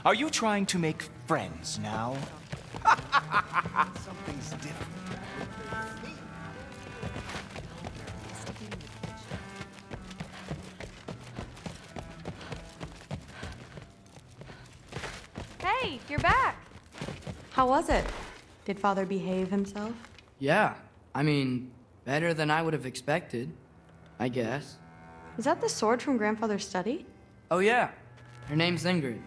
Are you trying to make friends now? Something's different. Hey, you're back! How was it? Did Father behave himself? Yeah, I mean, better than I would have expected, I guess. Is that the sword from Grandfather's study? Oh yeah, her name's Ingrid.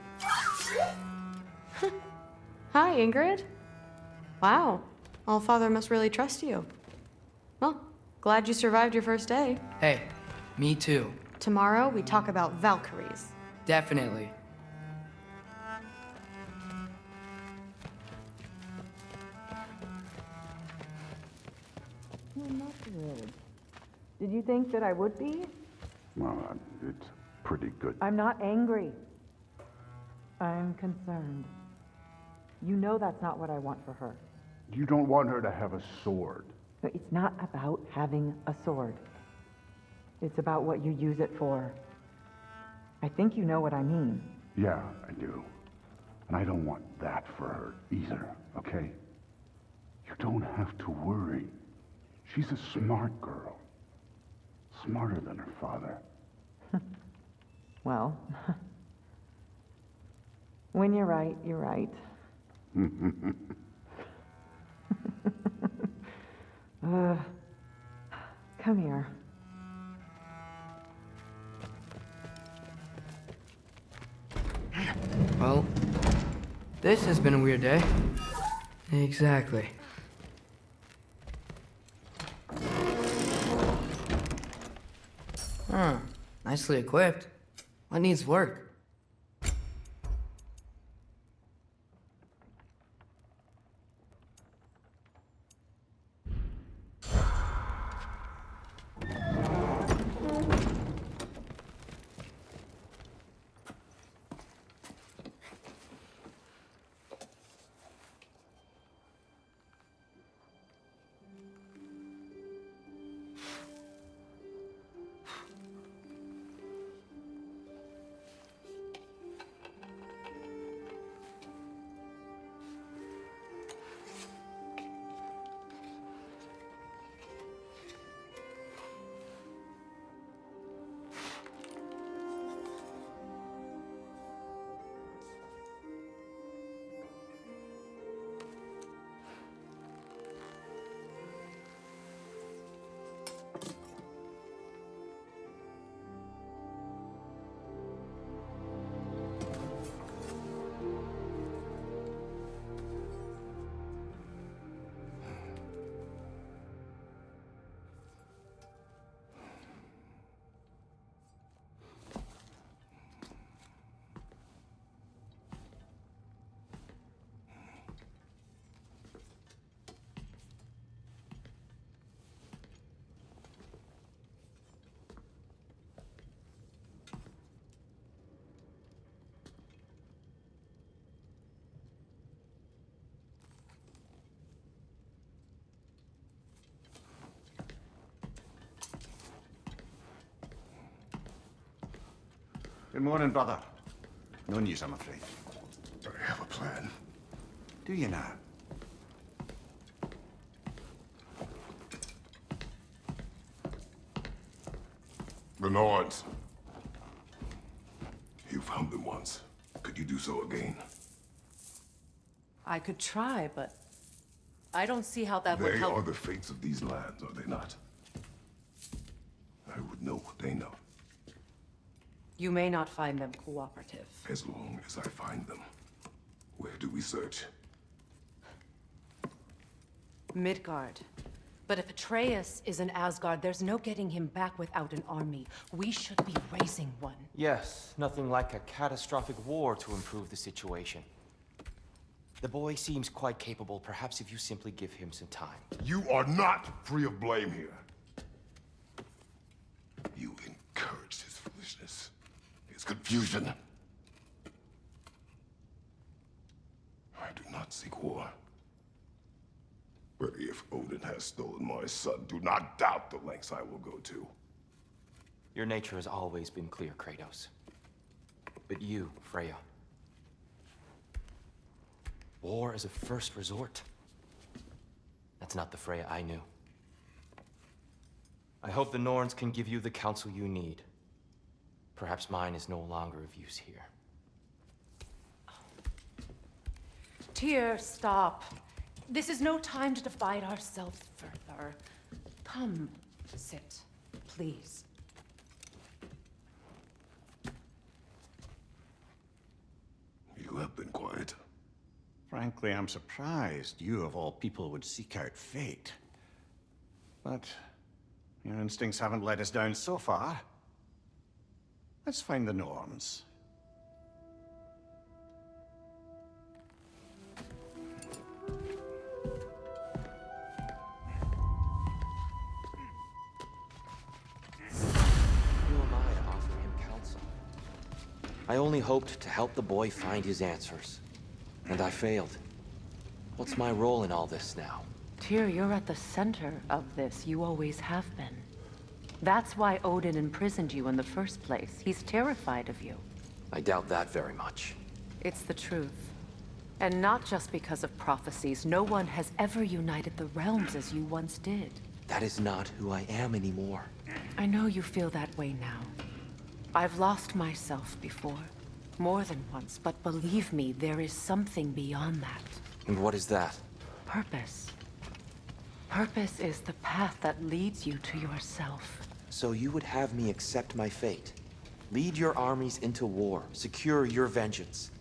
Hi, Ingrid. Wow, Allfather must really trust you. Well, glad you survived your first day. Hey, me too. Tomorrow, we talk about Valkyries. Definitely. Not thrilled. Did you think that I would be? Well, it's pretty good. I'm not angry. I'm concerned. You know that's not what I want for her. You don't want her to have a sword. No, it's not about having a sword. It's about what you use it for. I think you know what I mean. Yeah, I do. And I don't want that for her either, okay? You don't have to worry. She's a smart girl. Smarter than her father. Well, when you're right, you're right. Come here. Well, this has been a weird day. Exactly. Huh, nicely equipped. What needs work? Good morning, brother. No news, I'm afraid. I have a plan. Do you now? The Nords. You found them once. Could you do so again? I could try, but I don't see how that would They help. are the fates of these lands, are they not? I would know what they know, You may not find them cooperative. as long as I find them. Where do we search? Midgard. But if Atreus is in Asgard, there's no getting him back without an army. We should be raising one. Yes, nothing like a catastrophic war to improve the situation. The boy seems quite capable. Perhaps if you simply give him some time. You are not free of blame here. You encouraged his foolishness, his confusion. I do not seek war. But if Odin has stolen my son, do not doubt the lengths I will go to. Your nature has always been clear, Kratos. But you, Freya. War as a first resort. That's not the Freya I knew. I hope the Norns can give you the counsel you need. Perhaps mine is no longer of use here. Tyr, stop. This is no time to divide ourselves further. Come, sit, please. You have been quiet. Frankly, I'm surprised you of all people would seek out fate. But your instincts haven't let us down so far. Let's find the Norns. Who am I to offer him counsel? I only hoped to help the boy find his answers. And I failed. What's my role in all this now? Tyr, you're at the center of this. You always have been. That's why Odin imprisoned you in the first place. He's terrified of you. I doubt that very much. It's the truth. And not just because of prophecies. No one has ever united the realms as you once did. That is not who I am anymore. I know you feel that way now. I've lost myself before. More than once, but believe me, there is something beyond that. And what is that? Purpose. Purpose is the path that leads you to yourself. So you would have me accept my fate? Lead your armies into war, secure your vengeance.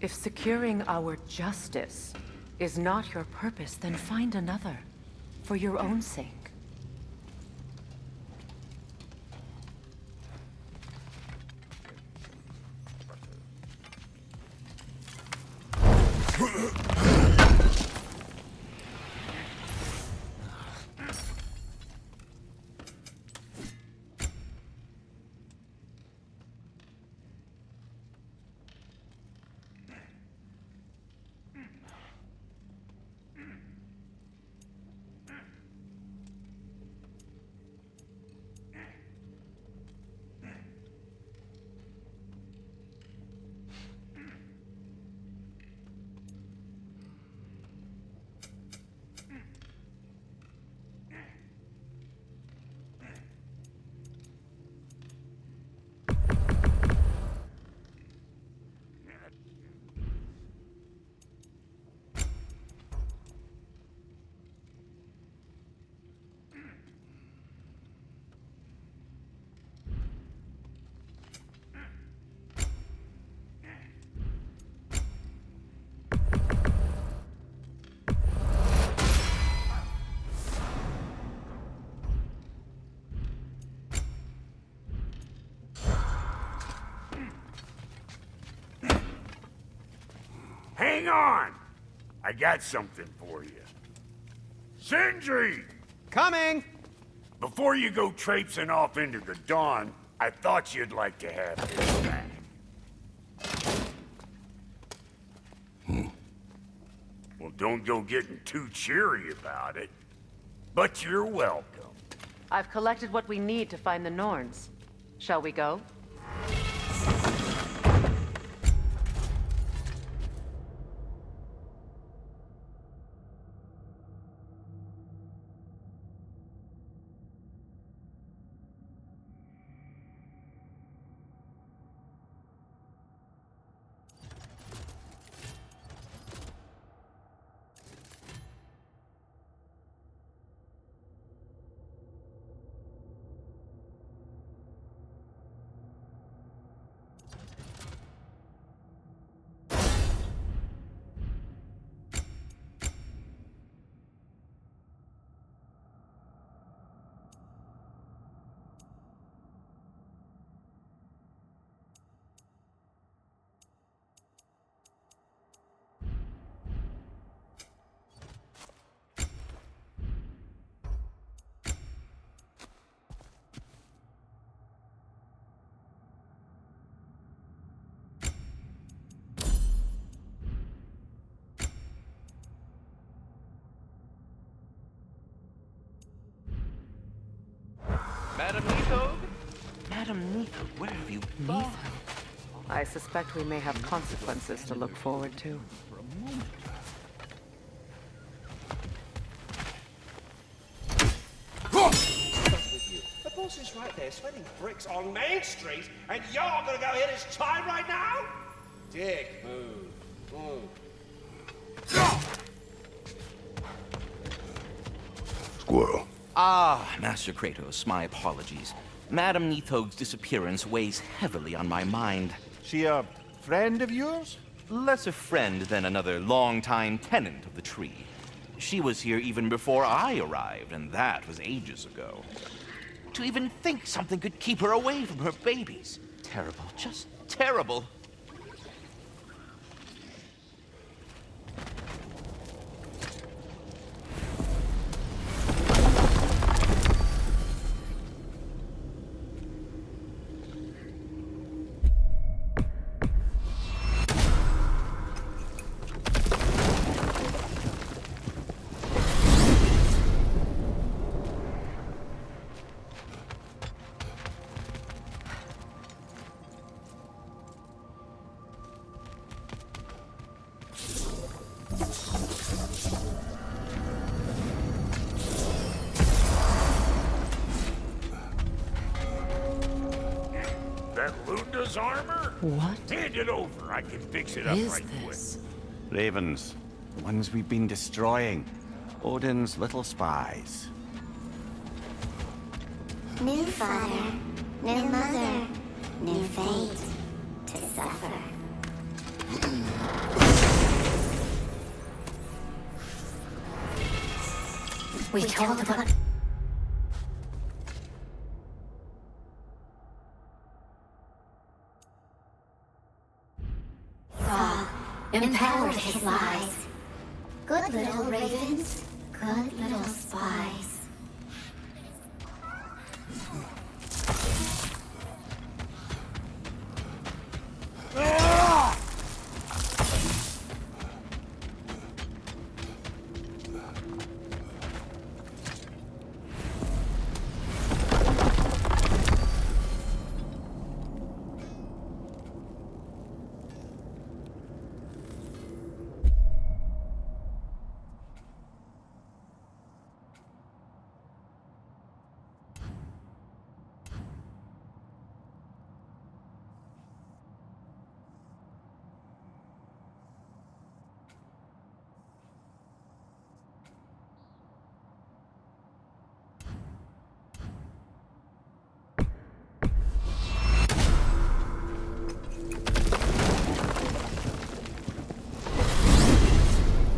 If securing our justice is not your purpose, then find another. For your own sake. Hang on! I got something for you. Sindri! Coming! Before you go traipsing off into the dawn, I thought you'd like to have this back. Well, don't go getting too cheery about it. But you're welcome. I've collected what we need to find the Norns. Shall we go? Madam Nithog, Madam Neither, where have you Neither. I suspect we may have consequences to look forward to. The boss is right there, sweating bricks on Main Street, and you're gonna go hit his chime right now? Dick, move. Squirrel. Ah, Master Kratos, my apologies. Madam Neithog's disappearance weighs heavily on my mind. She a friend of yours? Less a friend than another long-time tenant of the tree. She was here even before I arrived, and that was ages ago. To even think something could keep her away from her babies. Terrible, just terrible. That Lunda's armor? What Hand it over. I can fix it up is right this? Ravens. The ones we've been destroying. Odin's little spies. New father, new mother, new fate to suffer. We told them. Saw, empowered his lies. Good little ravens, good little spies.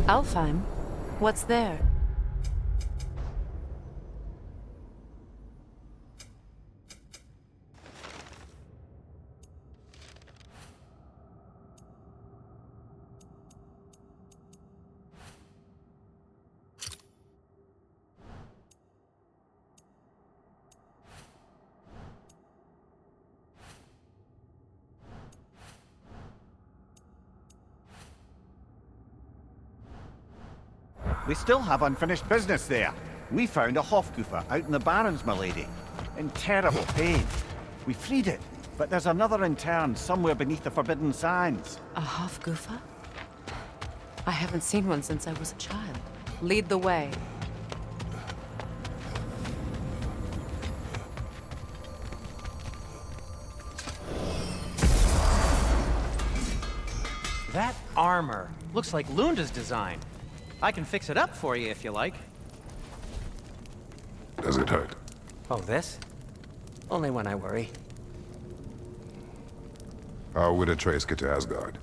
Alfheim? What's there? We still have unfinished business there. We found a Hofgufa out in the Barrens, my lady. In terrible pain. We freed it, but there's another interned somewhere beneath the Forbidden Sands. A Hofgufa? I haven't seen one since I was a child. Lead the way. That armor looks like Lunda's design. I can fix it up for you if you like. Does it hurt? Oh, this? Only when I worry. How would Atreus get to Asgard?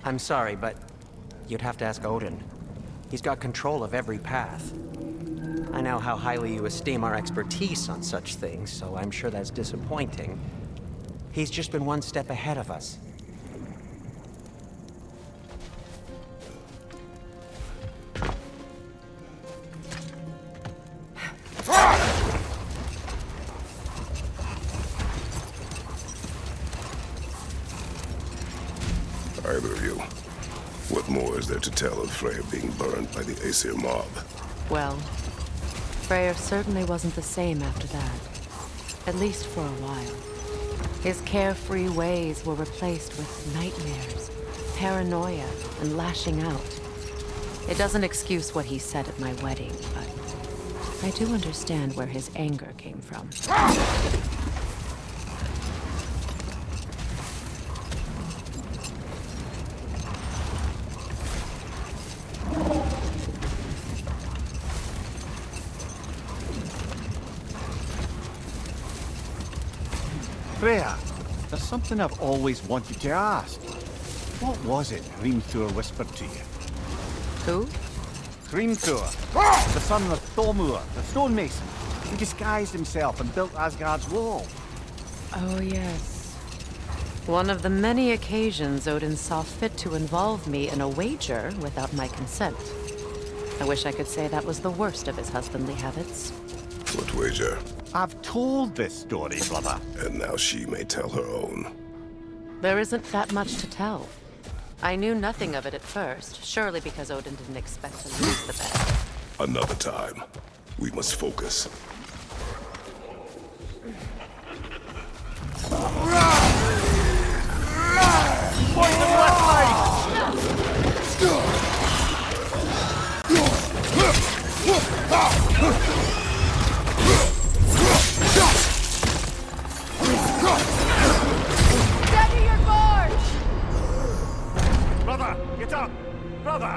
I'm sorry, but you'd have to ask Odin. He's got control of every path. I know how highly you esteem our expertise on such things, so I'm sure that's disappointing. He's just been one step ahead of us. Either of you. What more is there to tell of Freya being burned by the Aesir mob? Well, Freyr certainly wasn't the same after that. At least for a while. His carefree ways were replaced with nightmares, paranoia, and lashing out. It doesn't excuse what he said at my wedding, but I do understand where his anger came from. Freya, there's something I've always wanted to ask. What was it Hrimthur whispered to you? Who? Hrimthur, the son of Thormur, the stonemason, who disguised himself and built Asgard's wall. Oh, yes. One of the many occasions Odin saw fit to involve me in a wager without my consent. I wish I could say that was the worst of his husbandly habits. What wager? I've told this story, brother. And now she may tell her own. There isn't that much to tell. I knew nothing of it at first, surely because Odin didn't expect to lose the bet. Another time. We must focus. Poison left side! Steady your board! Brother, get up! Brother!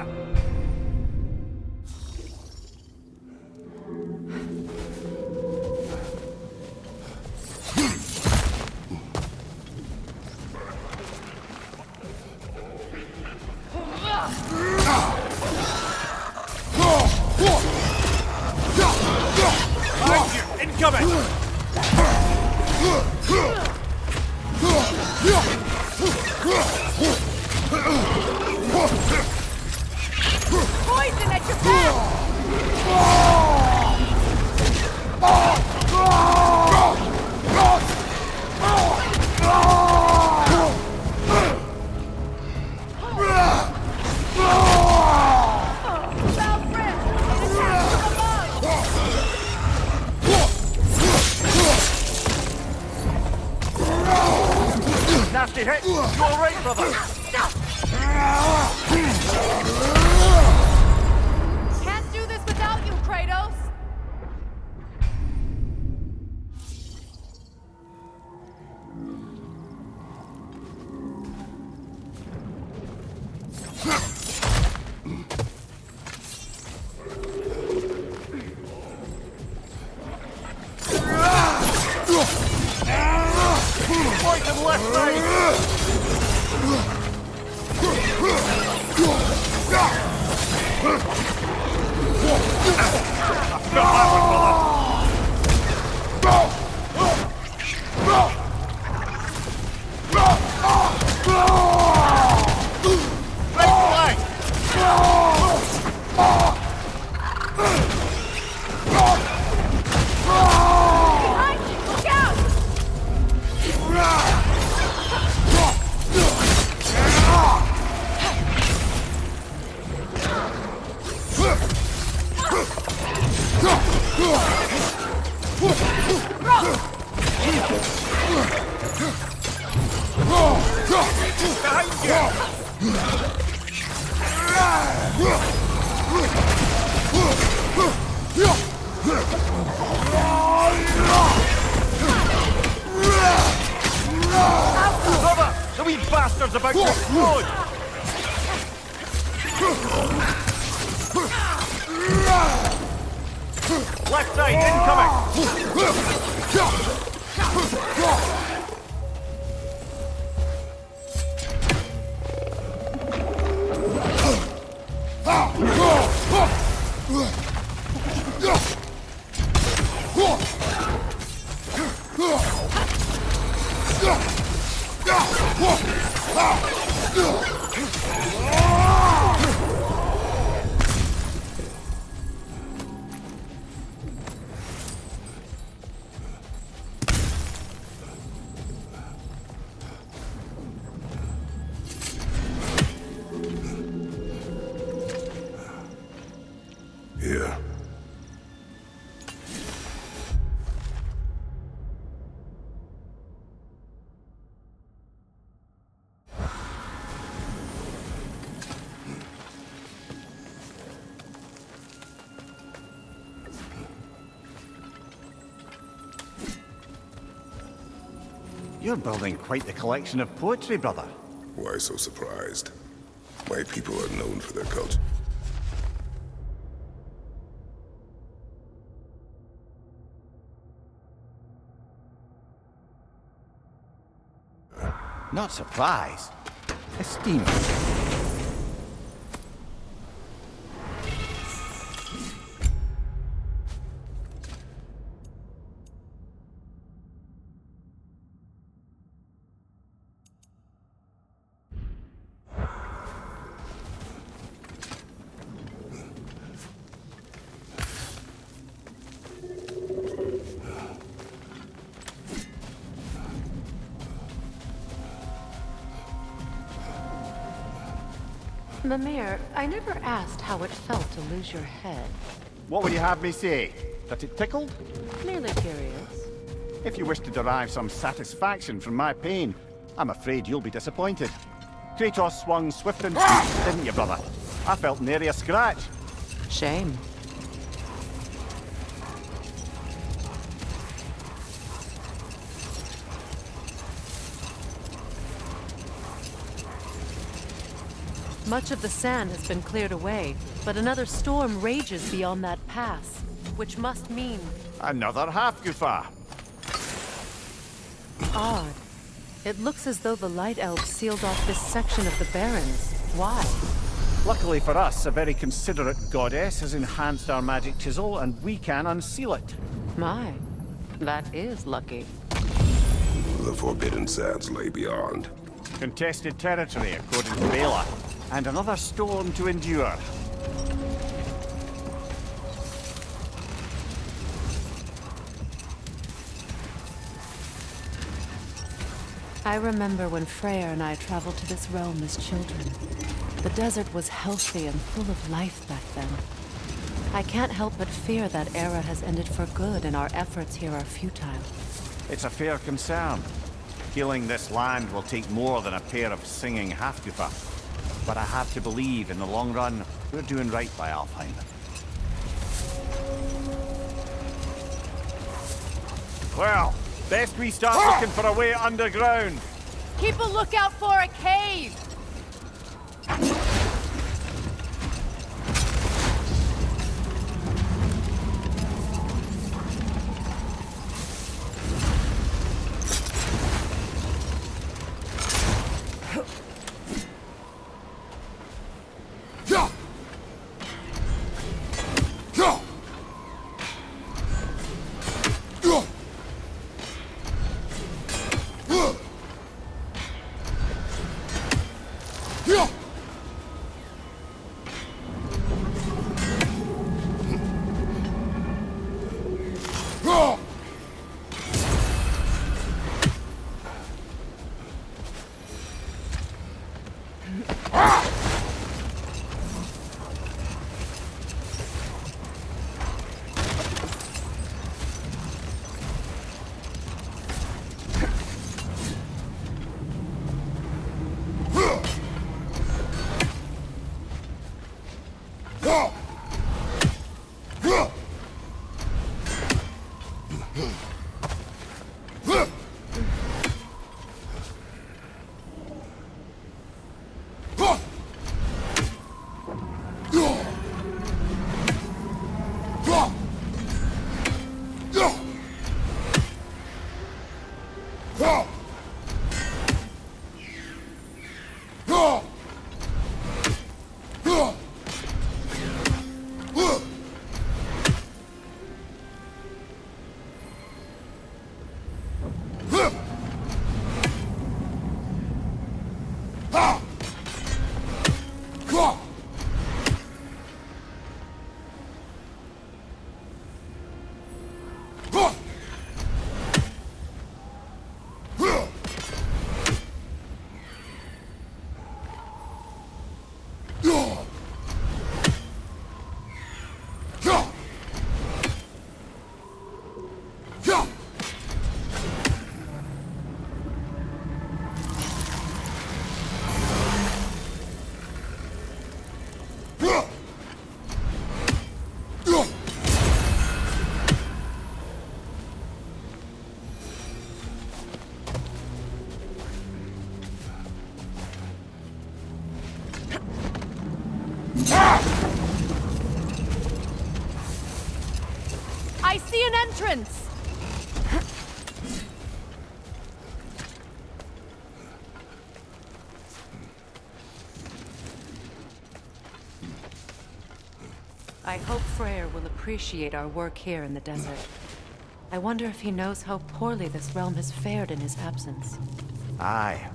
Behind you! Incoming! Poison at your back! Nasty hit! You alright, brother? Can't do this without you, Kratos! Poison left side! I've got that one, brother! Right flank! Behind you! Look out! Brother! The wee bastard's about to explode! Left side, incoming! Here. You're building quite the collection of poetry, brother. Why so surprised? My people are known for their culture. Not surprised. Esteem. Mimir, I never asked how it felt to lose your head. What would you have me say? That it tickled? Merely curious. If you wish to derive some satisfaction from my pain, I'm afraid you'll be disappointed. Kratos swung swift and sweet, didn't you, brother? I felt nary a scratch. Shame. Much of the sand has been cleared away, but another storm rages beyond that pass, which must mean... Another half-goofa. Odd. It looks as though the Light Elves sealed off this section of the Barrens. Why? Luckily for us, a very considerate goddess has enhanced our magic chisel, and we can unseal it. My, that is lucky. The Forbidden Sands lay beyond. Contested territory, according to Bela. And another storm to endure. I remember when Freyr and I traveled to this realm as children. The desert was healthy and full of life back then. I can't help but fear that era has ended for good and our efforts here are futile. It's a fair concern. Healing this land will take more than a pair of singing half-goofa. But I have to believe, in the long run, we're doing right by Alfheim. Well, best we start looking for a way underground. Keep a lookout for a cave! I see an entrance! I hope Freyr will appreciate our work here in the desert. I wonder if he knows how poorly this realm has fared in his absence. Aye.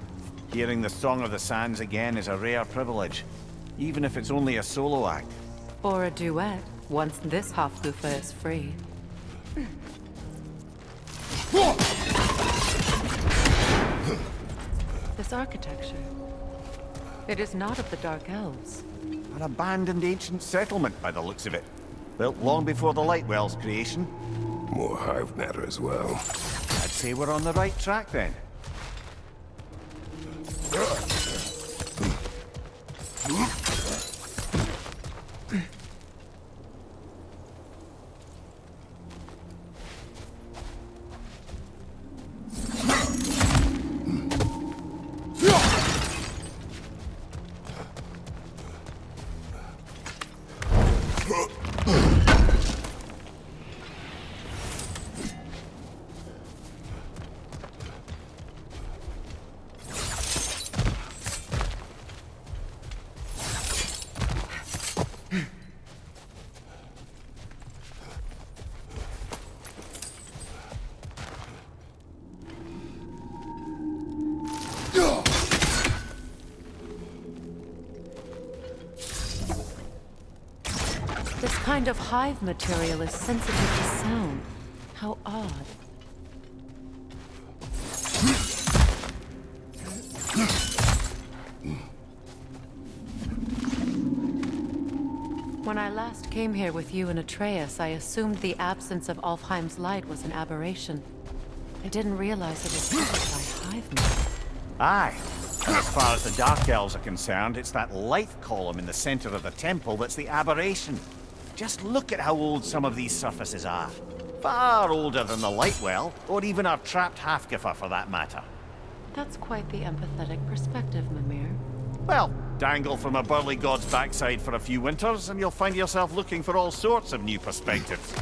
Hearing the Song of the Sands again is a rare privilege, even if it's only a solo act. Or a duet, once this Hoflufa is free. This architecture. It is not of the Dark Elves. An abandoned ancient settlement, by the looks of it. Built long before the Lightwell's creation. More hive matter as well. I'd say we're on the right track then. This kind of hive material is sensitive to sound. How odd. When I last came here with you and Atreus, I assumed the absence of Alfheim's light was an aberration. I didn't realize it was caused by hive matter. Aye. And as far as the Dark Elves are concerned, it's that light column in the center of the temple that's the aberration. Just look at how old some of these surfaces are. Far older than the Lightwell, or even our trapped Halfgiffer for that matter. That's quite the empathetic perspective, Mimir. Well, dangle from a burly god's backside for a few winters, and you'll find yourself looking for all sorts of new perspectives.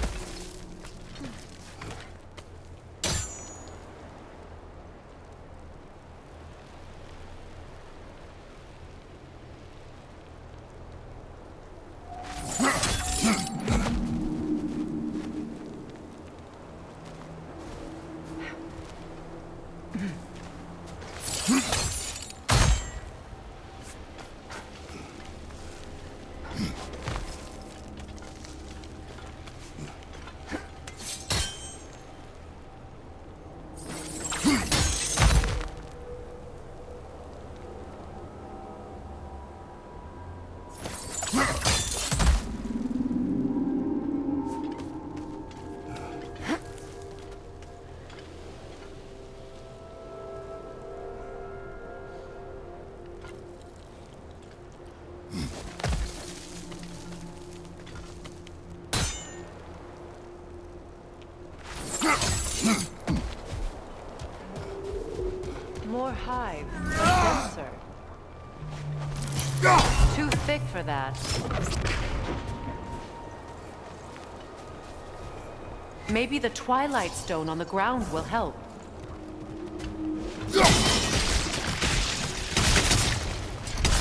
More hive, but denser. Too thick for that. Maybe the Twilight Stone on the ground will help.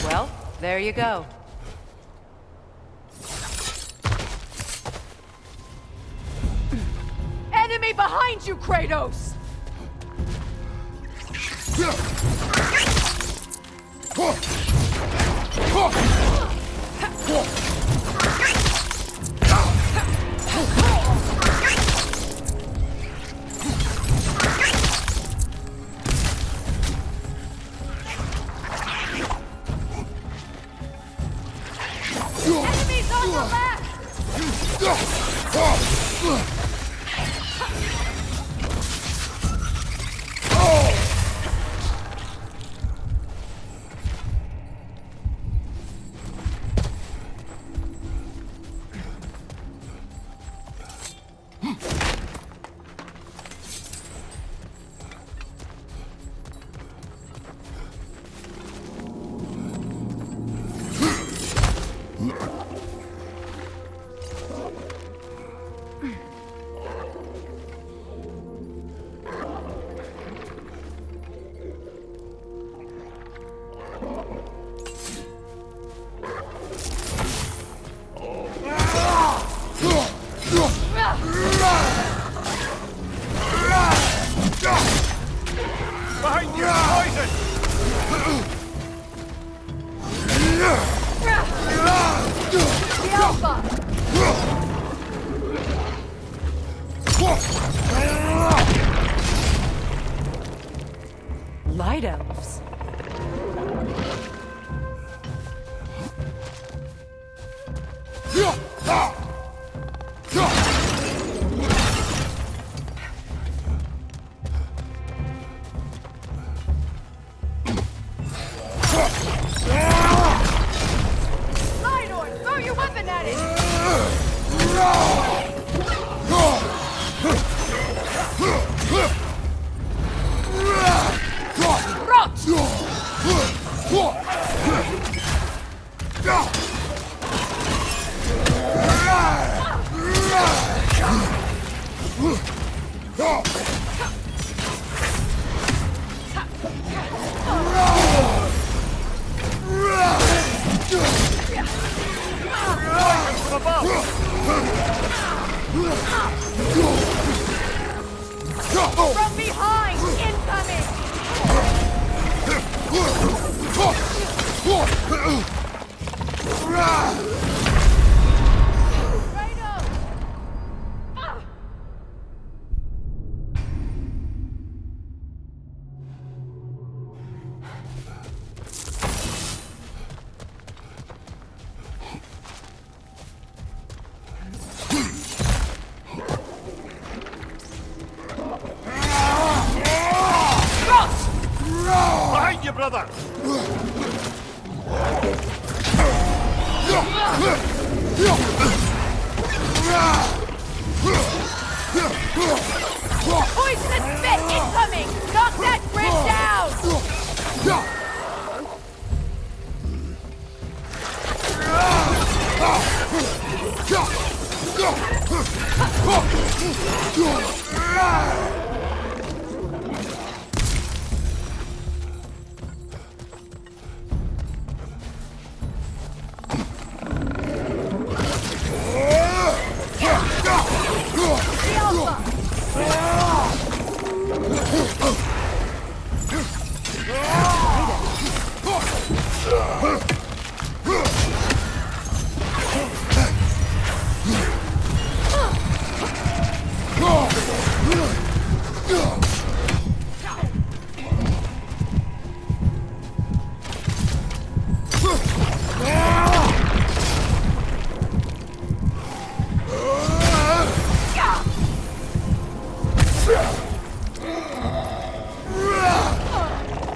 Well, there you go. Enemy behind you, Kratos! Enemies on the left! Light elves? Throw your weapon at it! From behind! Incoming! Behind you, brother! Poisonous spit incoming! Knock that grid down!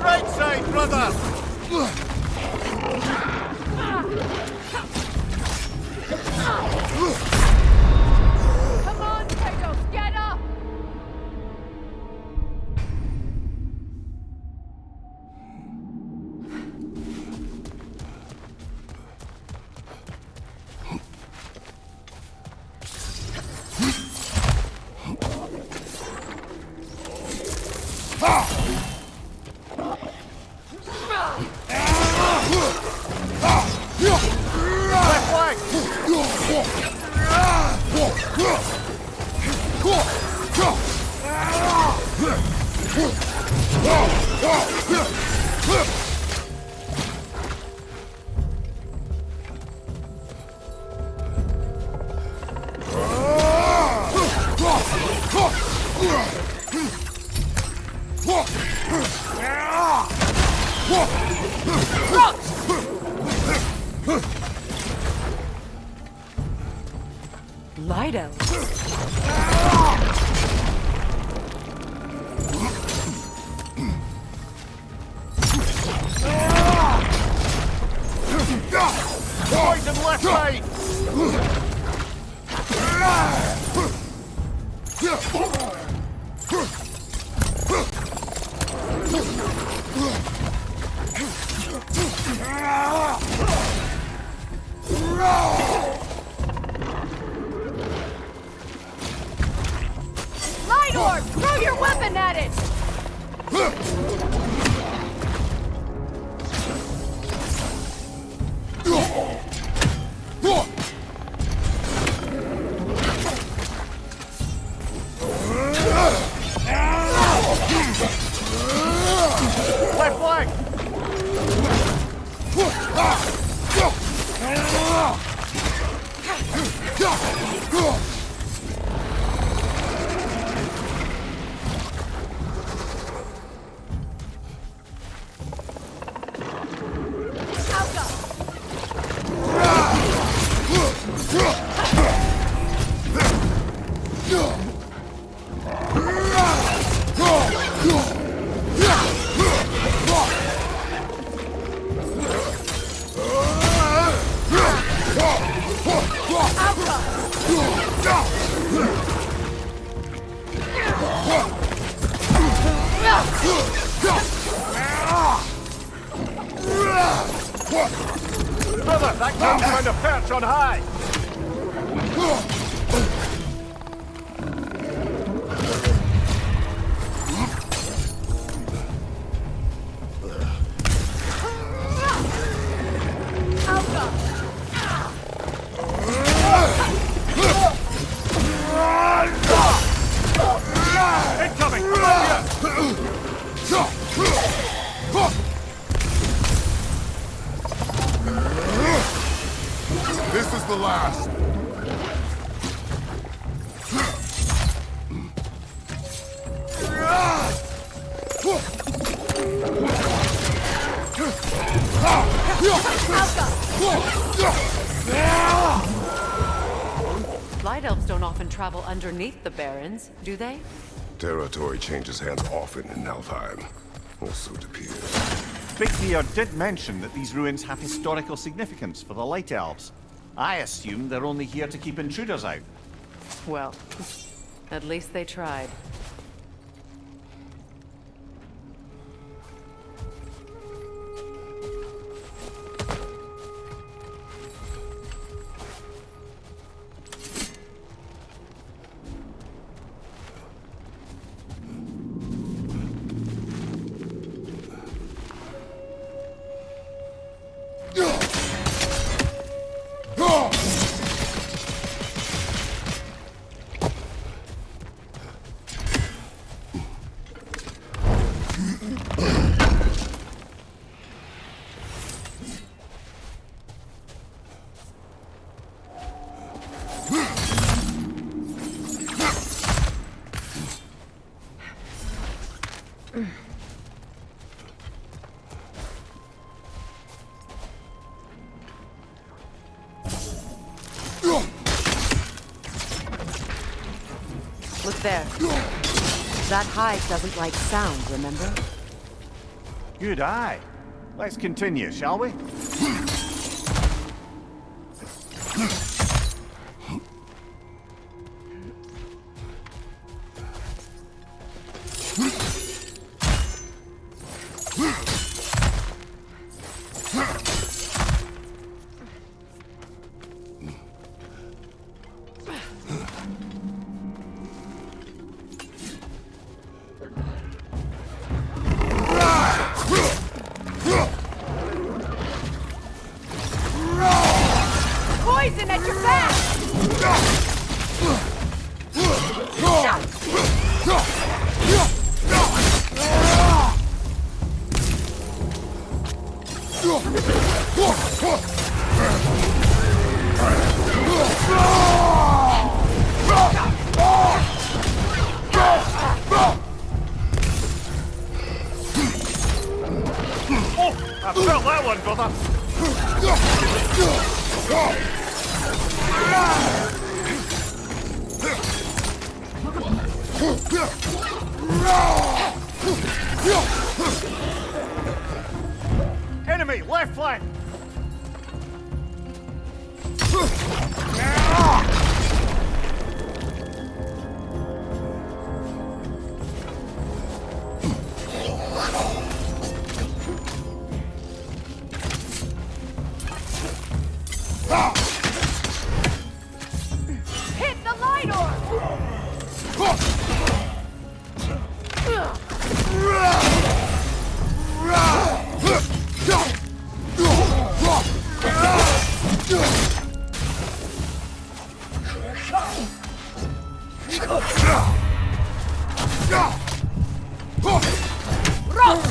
Right side, brother! Come on, Kratos, get up! Light elves? Poison left side! Light orb! Throw your weapon at it! Left leg! Brother, that comes found a perch on high! Incoming! This is the last. Light elves don't often travel underneath the barrens, do they? Territory changes hands often in Nalfheim. Or so it appears. Bigbeard did mention that these ruins have historical significance for the Light Elves. I assume they're only here to keep intruders out. Well, at least they tried. Look there. That hide doesn't like sound, remember? Good eye. Let's continue, shall we? Poison at your back! Oh, I felt that one, brother. Enemy, left flank! Hit the light orb! Rock!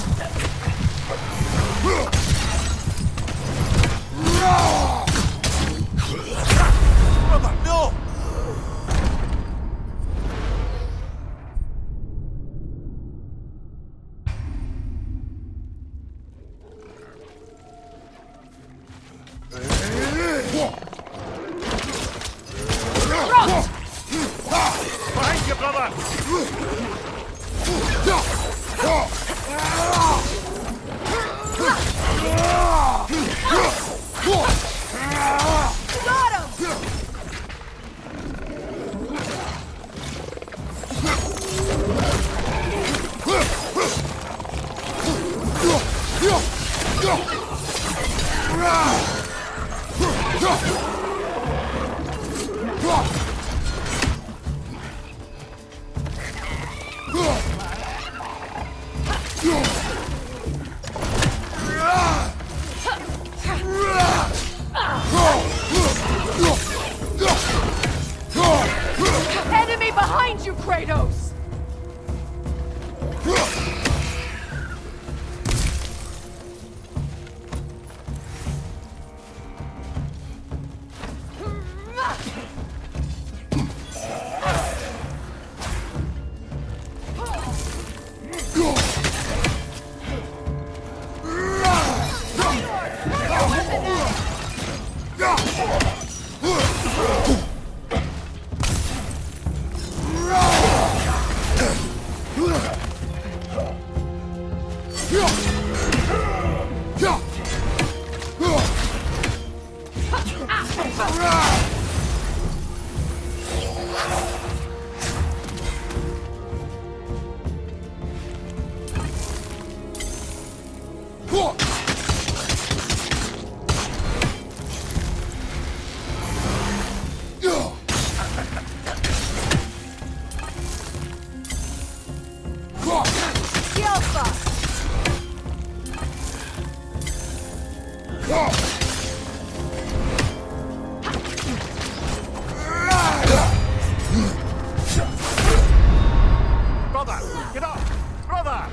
Brother! Get up! Brother!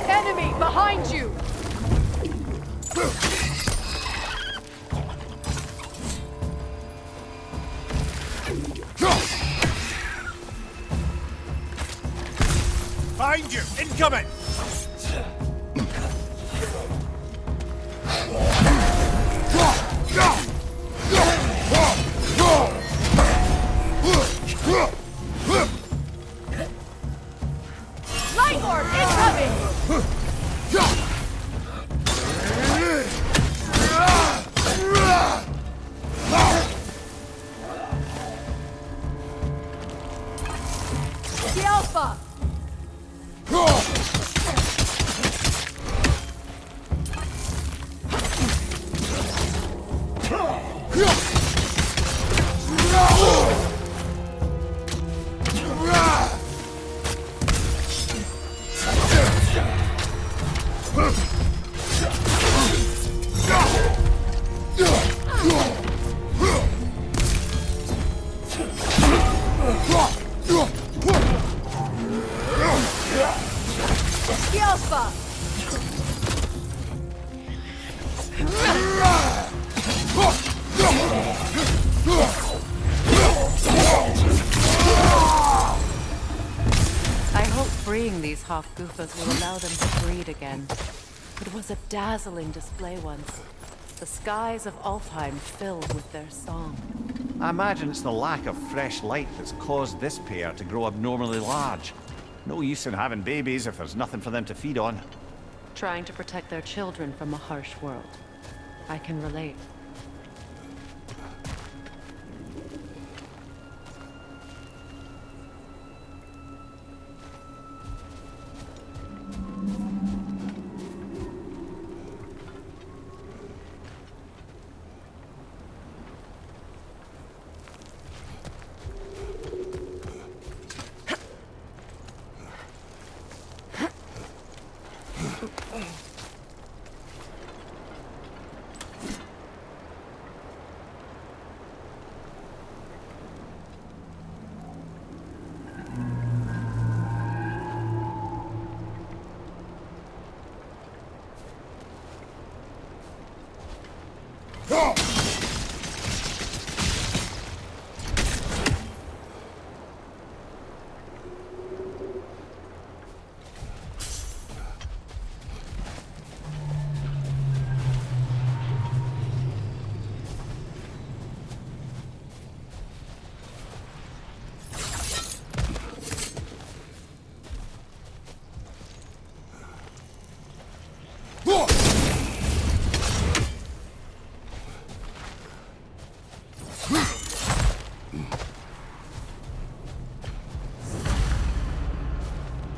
Enemy behind you! Behind you! Incoming! Light orb incoming! The Alpha! The Alpha! I hope freeing these Hofgufas will allow them to breed again. It was a dazzling display once. The skies of Alfheim filled with their song. I imagine it's the lack of fresh light that's caused this pair to grow abnormally large. No use in having babies if there's nothing for them to feed on. Trying to protect their children from a harsh world. I can relate.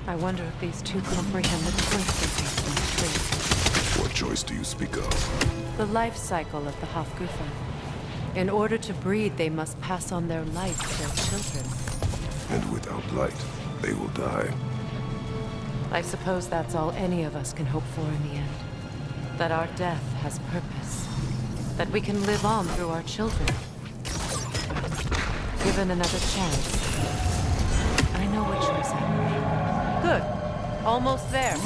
I wonder if these two comprehend the choice they face in the tree. What choice do you speak of? The life cycle of the Hofgufa. In order to breed, they must pass on their light to their children. And without light, they will die. I suppose that's all any of us can hope for in the end. That our death has purpose. That we can live on through our children. Given another chance, I know what choice I will make. Good. Almost there.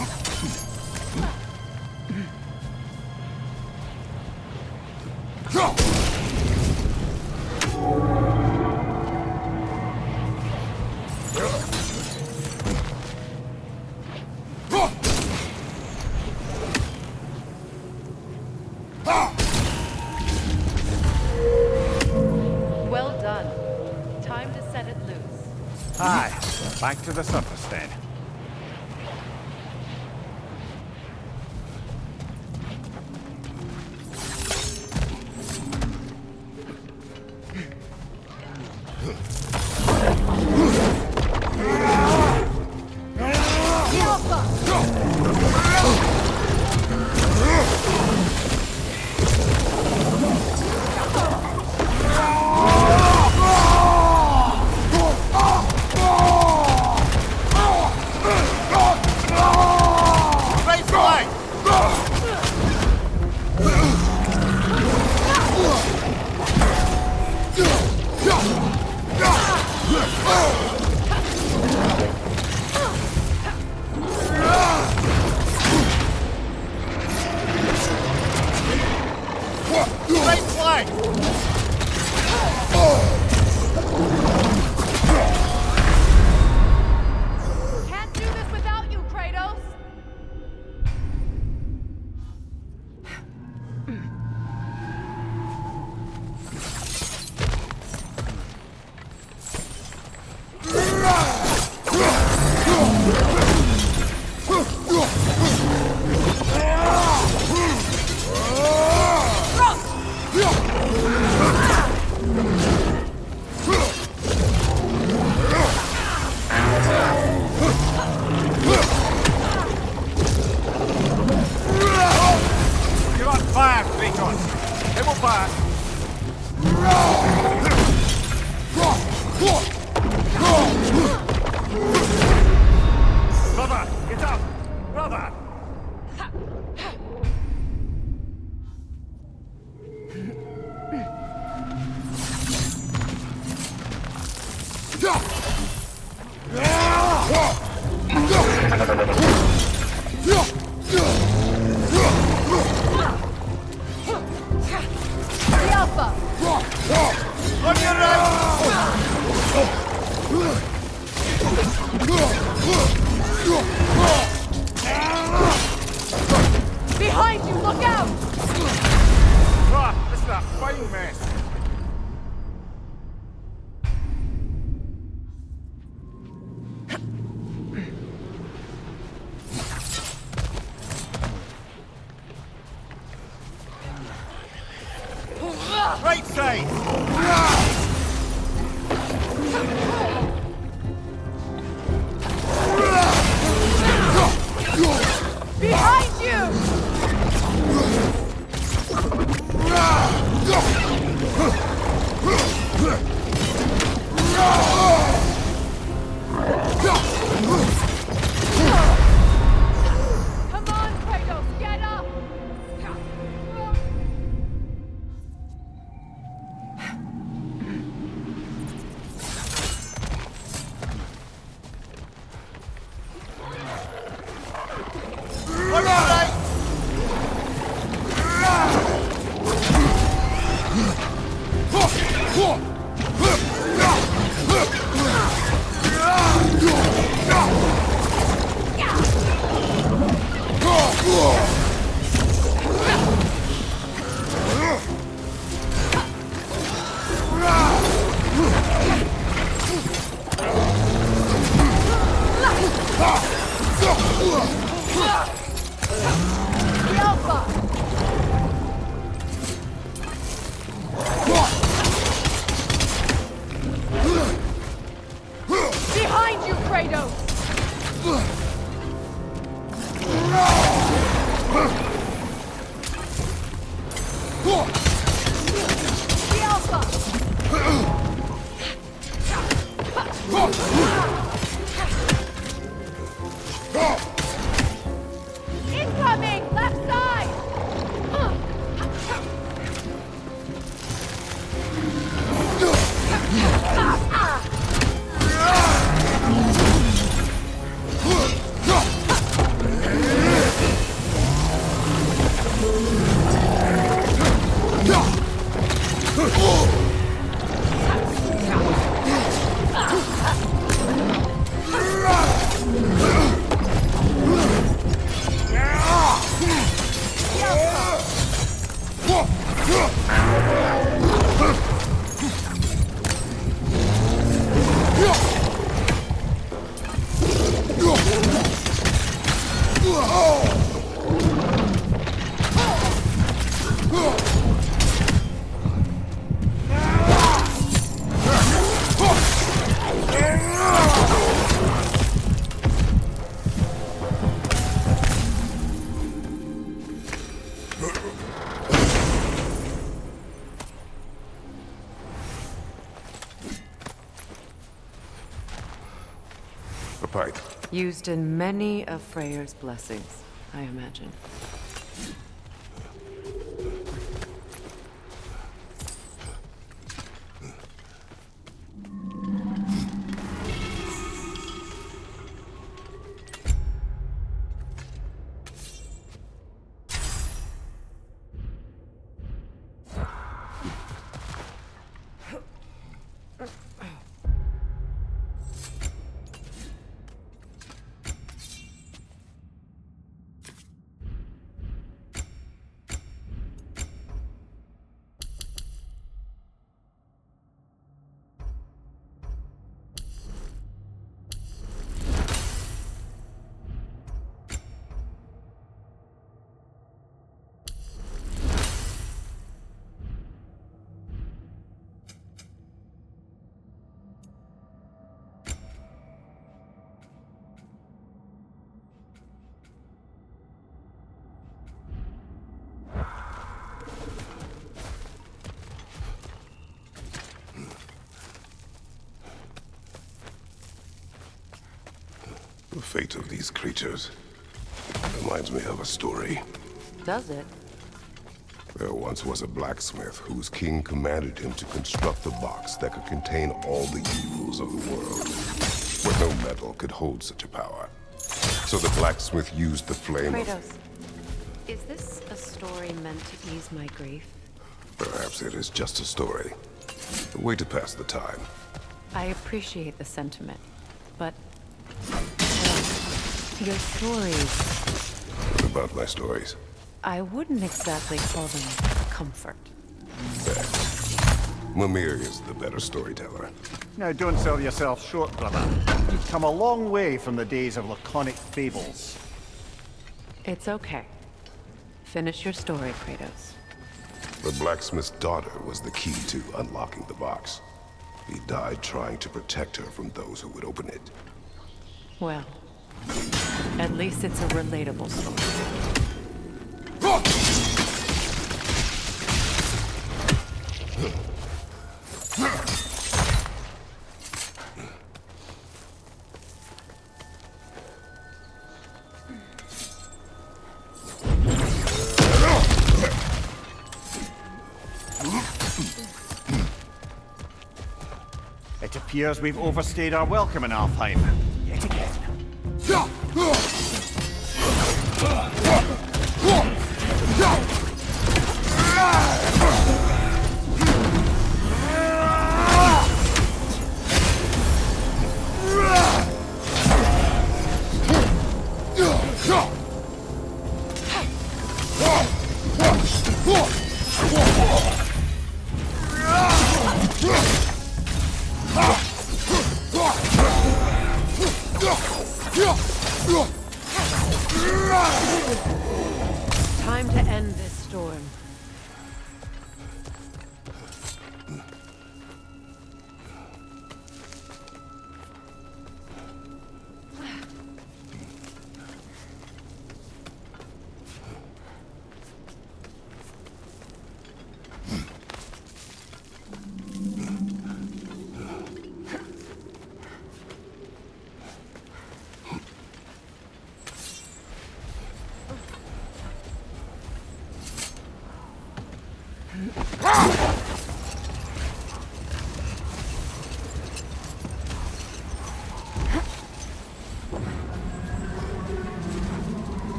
Well done. Time to set it loose. Aye, back to the surface then. Can't do this without you, Kratos! You're on fire, Kratos. It will pass. Brother, get up! Brother! The Alpha! On your Behind you, look out! Ah, this is a fine mess. Right side! Behind you! Come on, Kratos, get up! The Alpha! Behind you, Kratos! The Alpha! A pipe. Used in many of Freyr's blessings, I imagine. The fate of these creatures reminds me of a story. Does it? There once was a blacksmith whose king commanded him to construct a box that could contain all the evils of the world. But no metal could hold such a power. So the blacksmith used the flame of... Kratos, is this a story meant to ease my grief? Perhaps it is just a story. A way to pass the time. I appreciate the sentiment, but... well, your stories... What about my stories? I wouldn't exactly call them comfort. Mimir is the better storyteller. Now, don't sell yourself short, brother. You've come a long way from the days of laconic fables. It's okay. Finish your story, Kratos. The blacksmith's daughter was the key to unlocking the box. He died trying to protect her from those who would open it. Well, at least it's a relatable story. It appears we've overstayed our welcome in Alfheim. Yet again.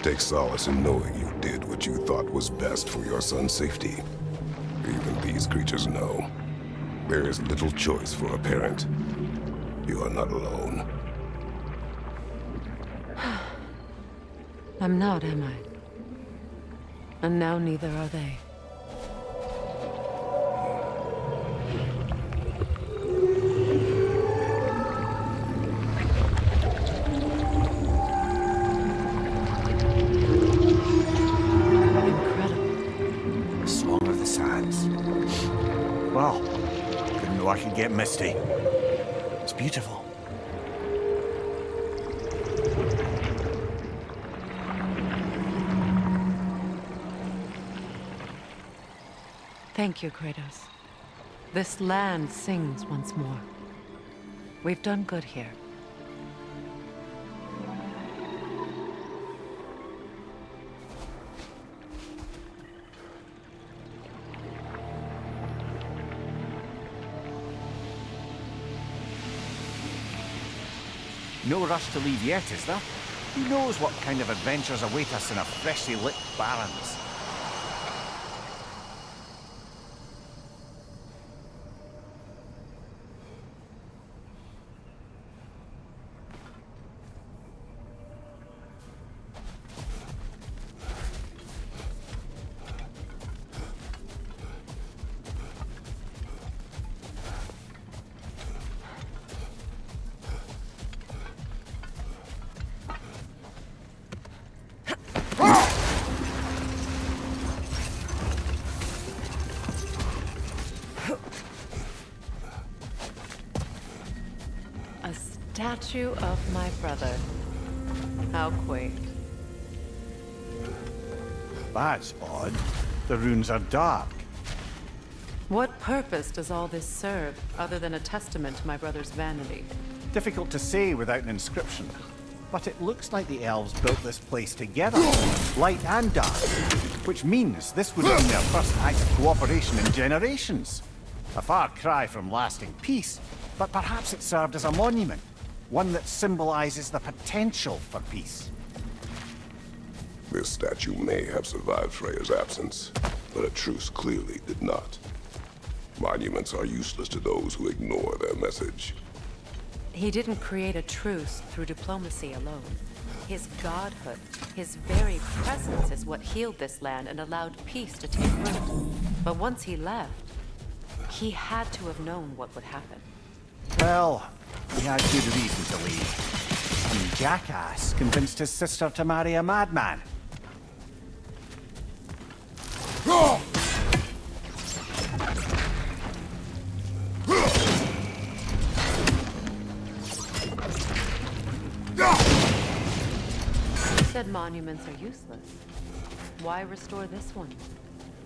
Take solace in knowing you did what you thought was best for your son's safety. Even these creatures know. There is little choice for a parent. You are not alone. I'm not, am I? And now neither are they. The Song of the Sands. Well, didn't know I could get misty. It's beautiful. Thank you, Kratos. This land sings once more. We've done good here. No rush to leave yet, is there? Who knows what kind of adventures await us in a freshly lit Barrens? A statue of my brother. How quaint. That's odd. The runes are dark. What purpose does all this serve, other than a testament to my brother's vanity? Difficult to say without an inscription. But it looks like the elves built this place together, light and dark. Which means this would have been their first act of cooperation in generations. A far cry from lasting peace, but perhaps it served as a monument. One that symbolizes the potential for peace. This statue may have survived Freya's absence, but a truce clearly did not. Monuments are useless to those who ignore their message. He didn't create a truce through diplomacy alone. His godhood, his very presence is what healed this land and allowed peace to take root. But once he left, he had to have known what would happen. Well, he had good reason to leave. Some jackass convinced his sister to marry a madman. You said monuments are useless. Why restore this one?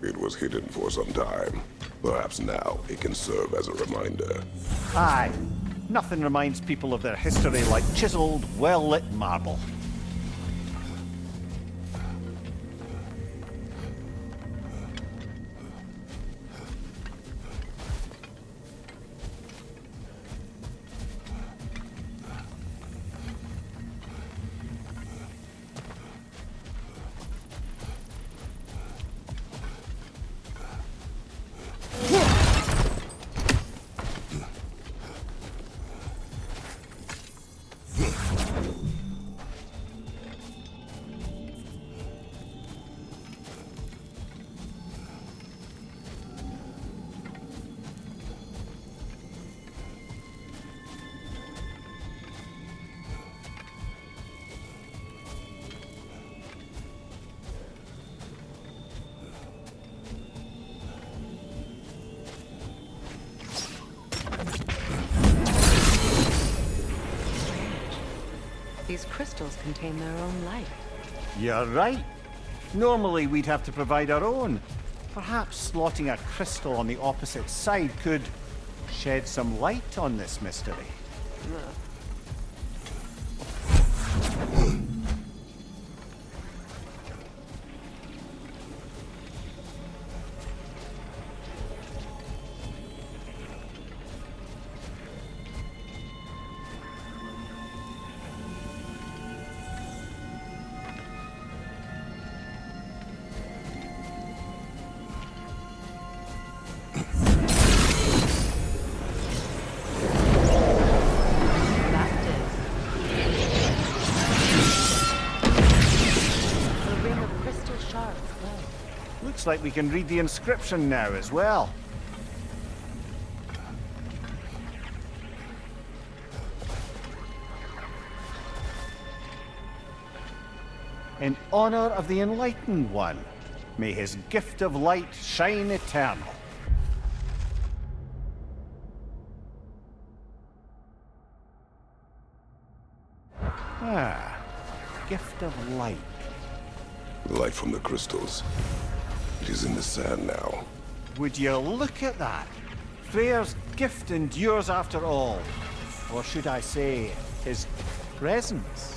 It was hidden for some time. Perhaps now it can serve as a reminder. Aye. Nothing reminds people of their history like chiseled, well-lit marble. These crystals contain their own light. You're right. Normally we'd have to provide our own. Perhaps slotting a crystal on the opposite side could shed some light on this mystery. carved well. Looks like we can read the inscription now as well. In honor of the Enlightened One, may his gift of light shine eternal. Ah, gift of light. The light from the crystals. It is in the sand now. Would you look at that? Freyr's gift endures after all. Or should I say, his presence?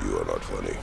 You are not funny.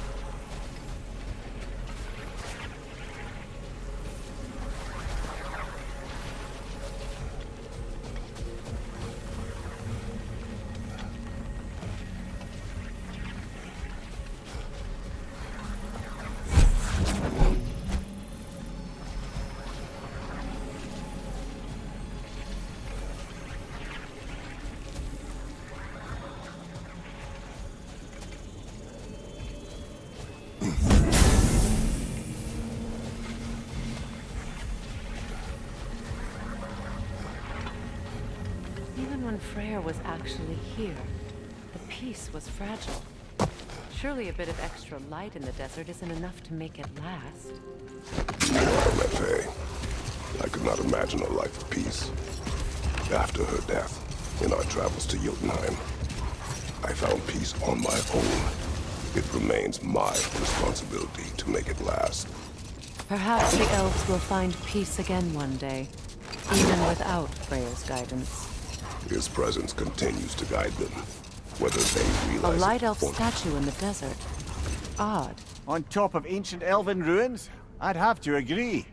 Even when Freyr was actually here, the peace was fragile. Surely a bit of extra light in the desert isn't enough to make it last. I met Faye. I could not imagine a life of peace. After her death, in our travels to Jotunheim, I found peace on my own. It remains my responsibility to make it last. Perhaps the elves will find peace again one day, even without Freyr's guidance. His presence continues to guide them, whether they realize A light it elf or not. statue in the desert. Odd. On top of ancient elven ruins? I'd have to agree.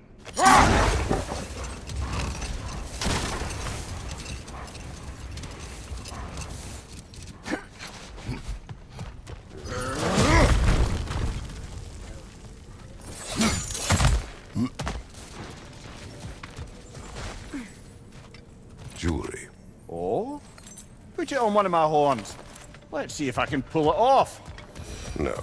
Jewelry. Oh? Put it on one of my horns. Let's see if I can pull it off. No.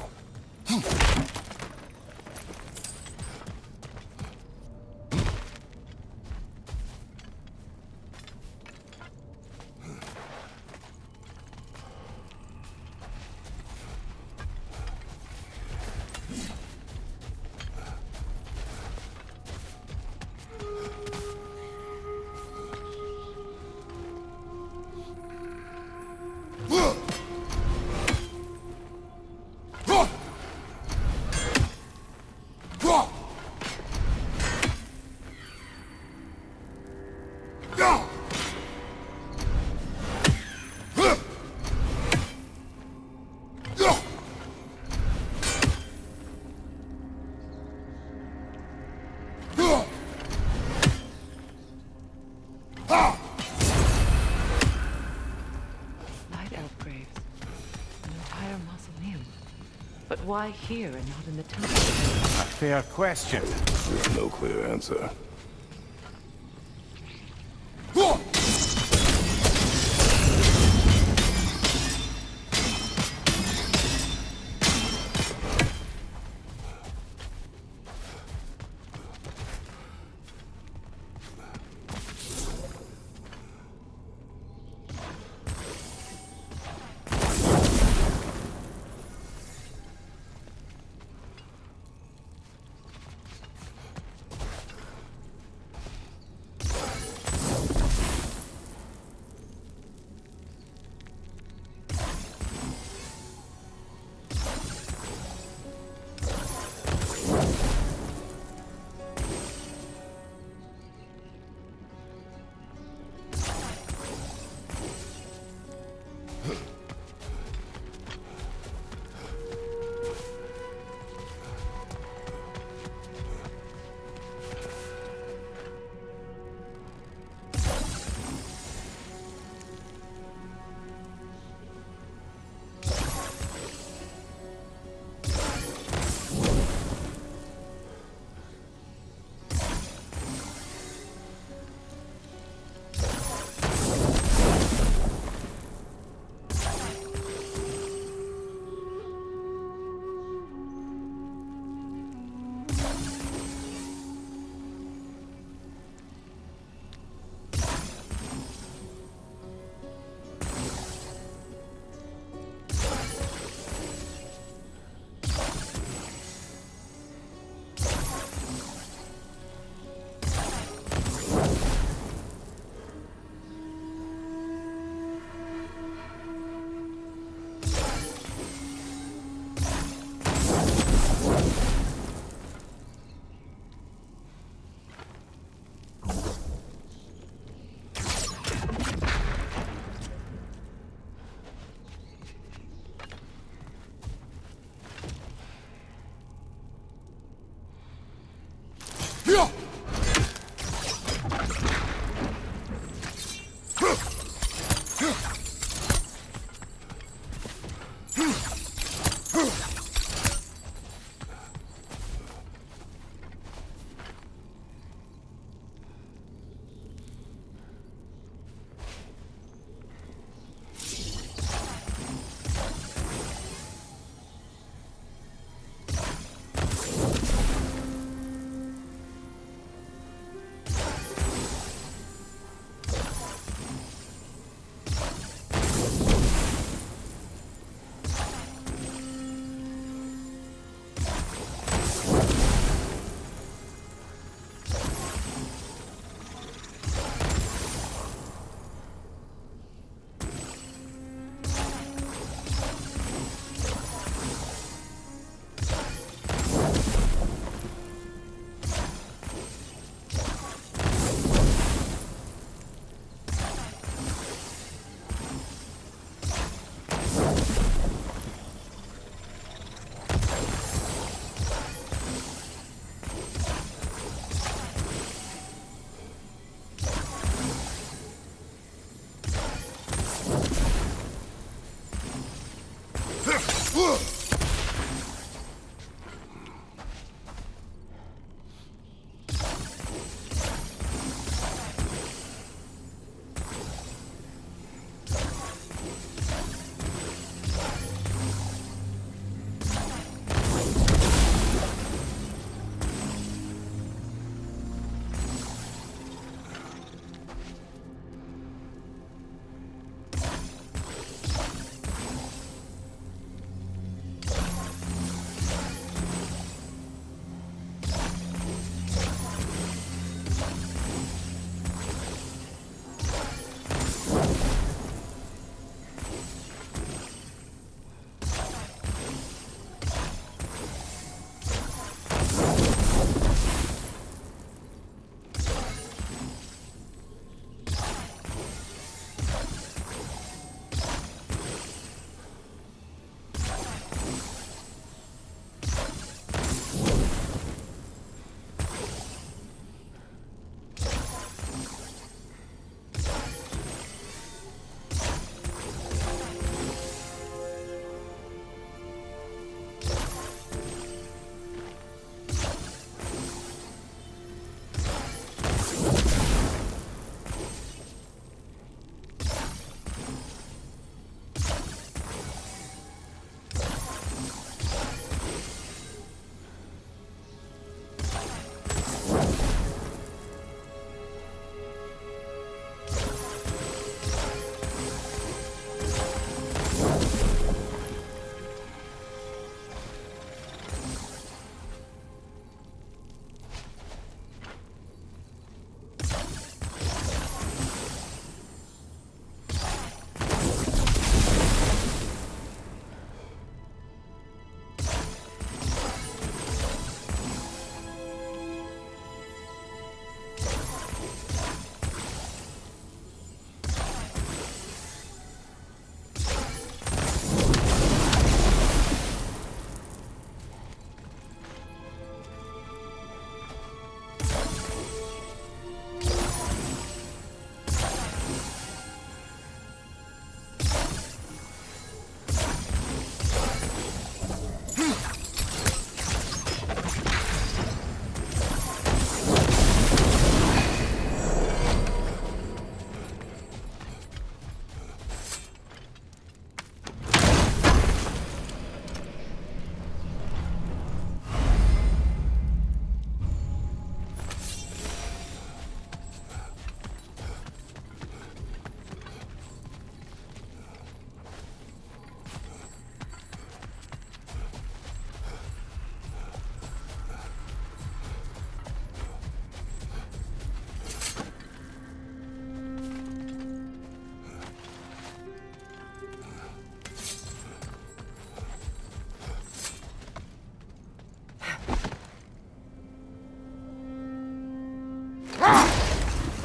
Light elf graves. An entire mausoleum. But why here and not in the temple? A fair question. There's no clear answer.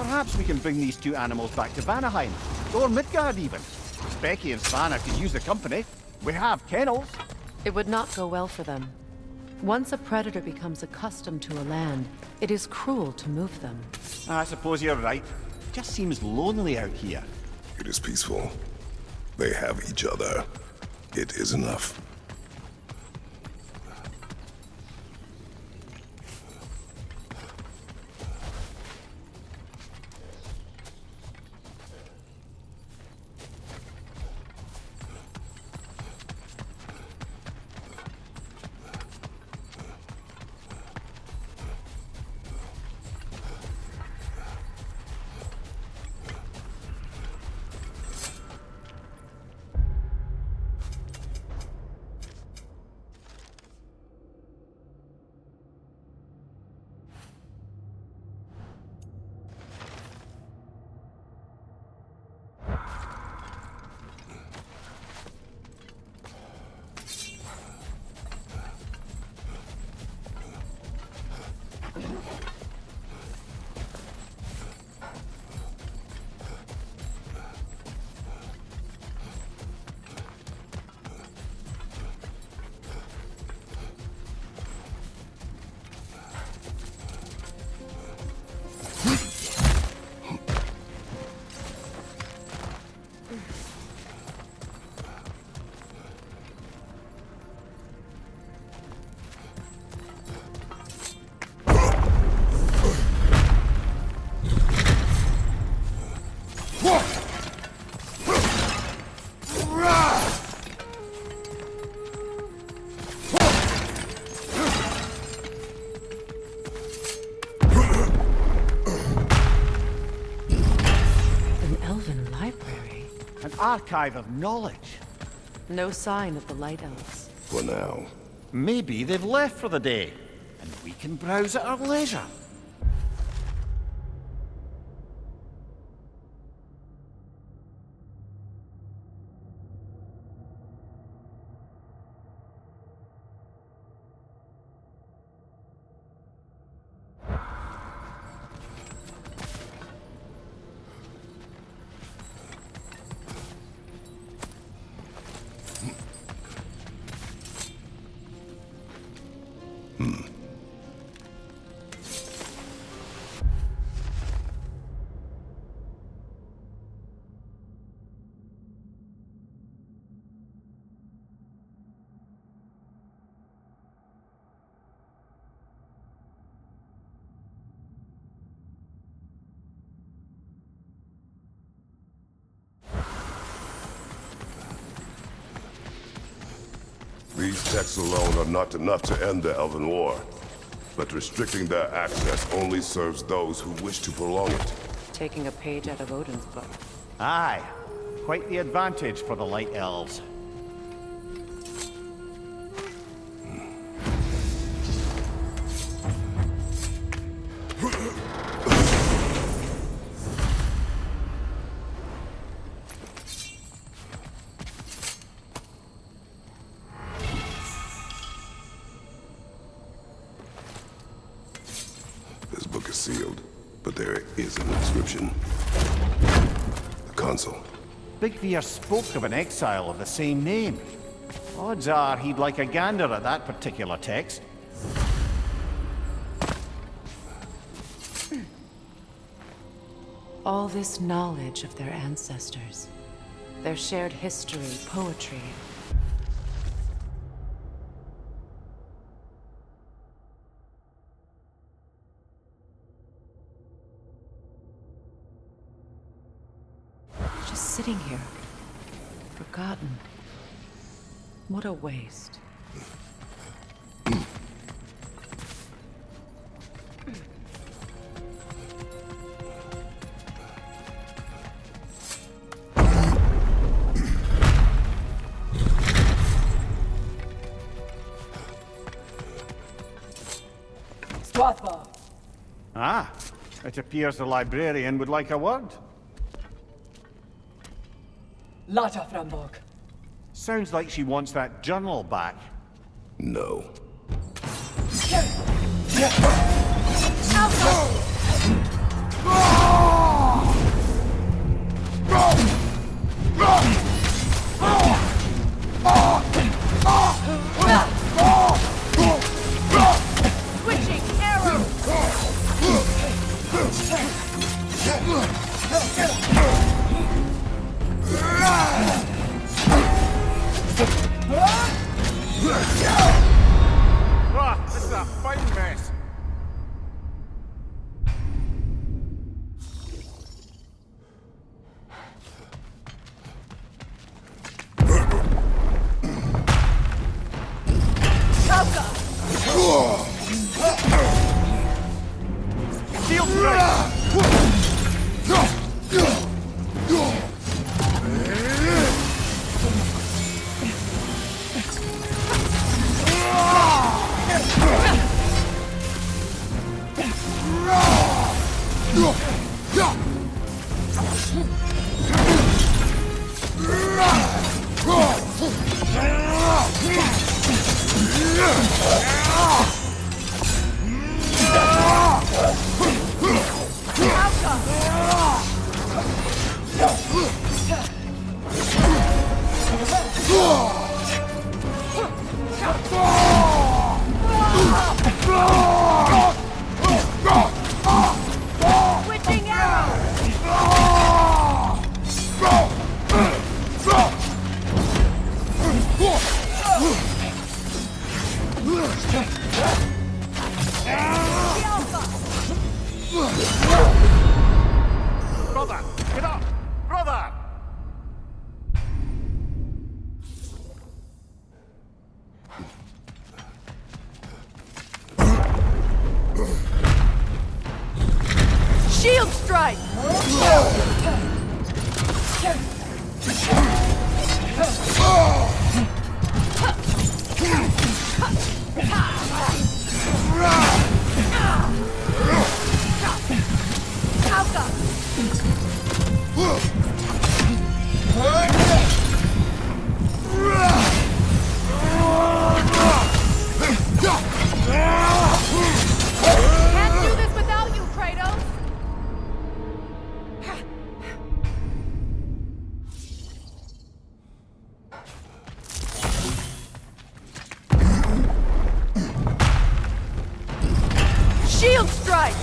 Perhaps we can bring these two animals back to Vanaheim, or Midgard even. Becky and Svanna could use the company. We have kennels. It would not go well for them. Once a predator becomes accustomed to a land, it is cruel to move them. I suppose you're right. Just seems lonely out here. It is peaceful. They have each other. It is enough. Archive of knowledge. No sign of the Light Elves. For now. Maybe they've left for the day, and we can browse at our leisure. These texts alone are not enough to end the Elven War. But restricting their access only serves those who wish to prolong it. Taking a page out of Odin's book. Aye. Quite the advantage for the Light Elves. This book is sealed, but there is an inscription. The console. Big Veer spoke of an exile of the same name. Odds are he'd like a gander at that particular text. All this knowledge of their ancestors, their shared history, poetry. Just sitting here, forgotten. What a waste. Ah, it appears the librarian would like a word. Lata Frambog. Sounds like she wants that journal back. No. Out! Ah, this is a fine mess. Shield strike! Switching arrows! Brother, get up! Brother! Shield strike! Can't do this without you, Kratos! Shield strike!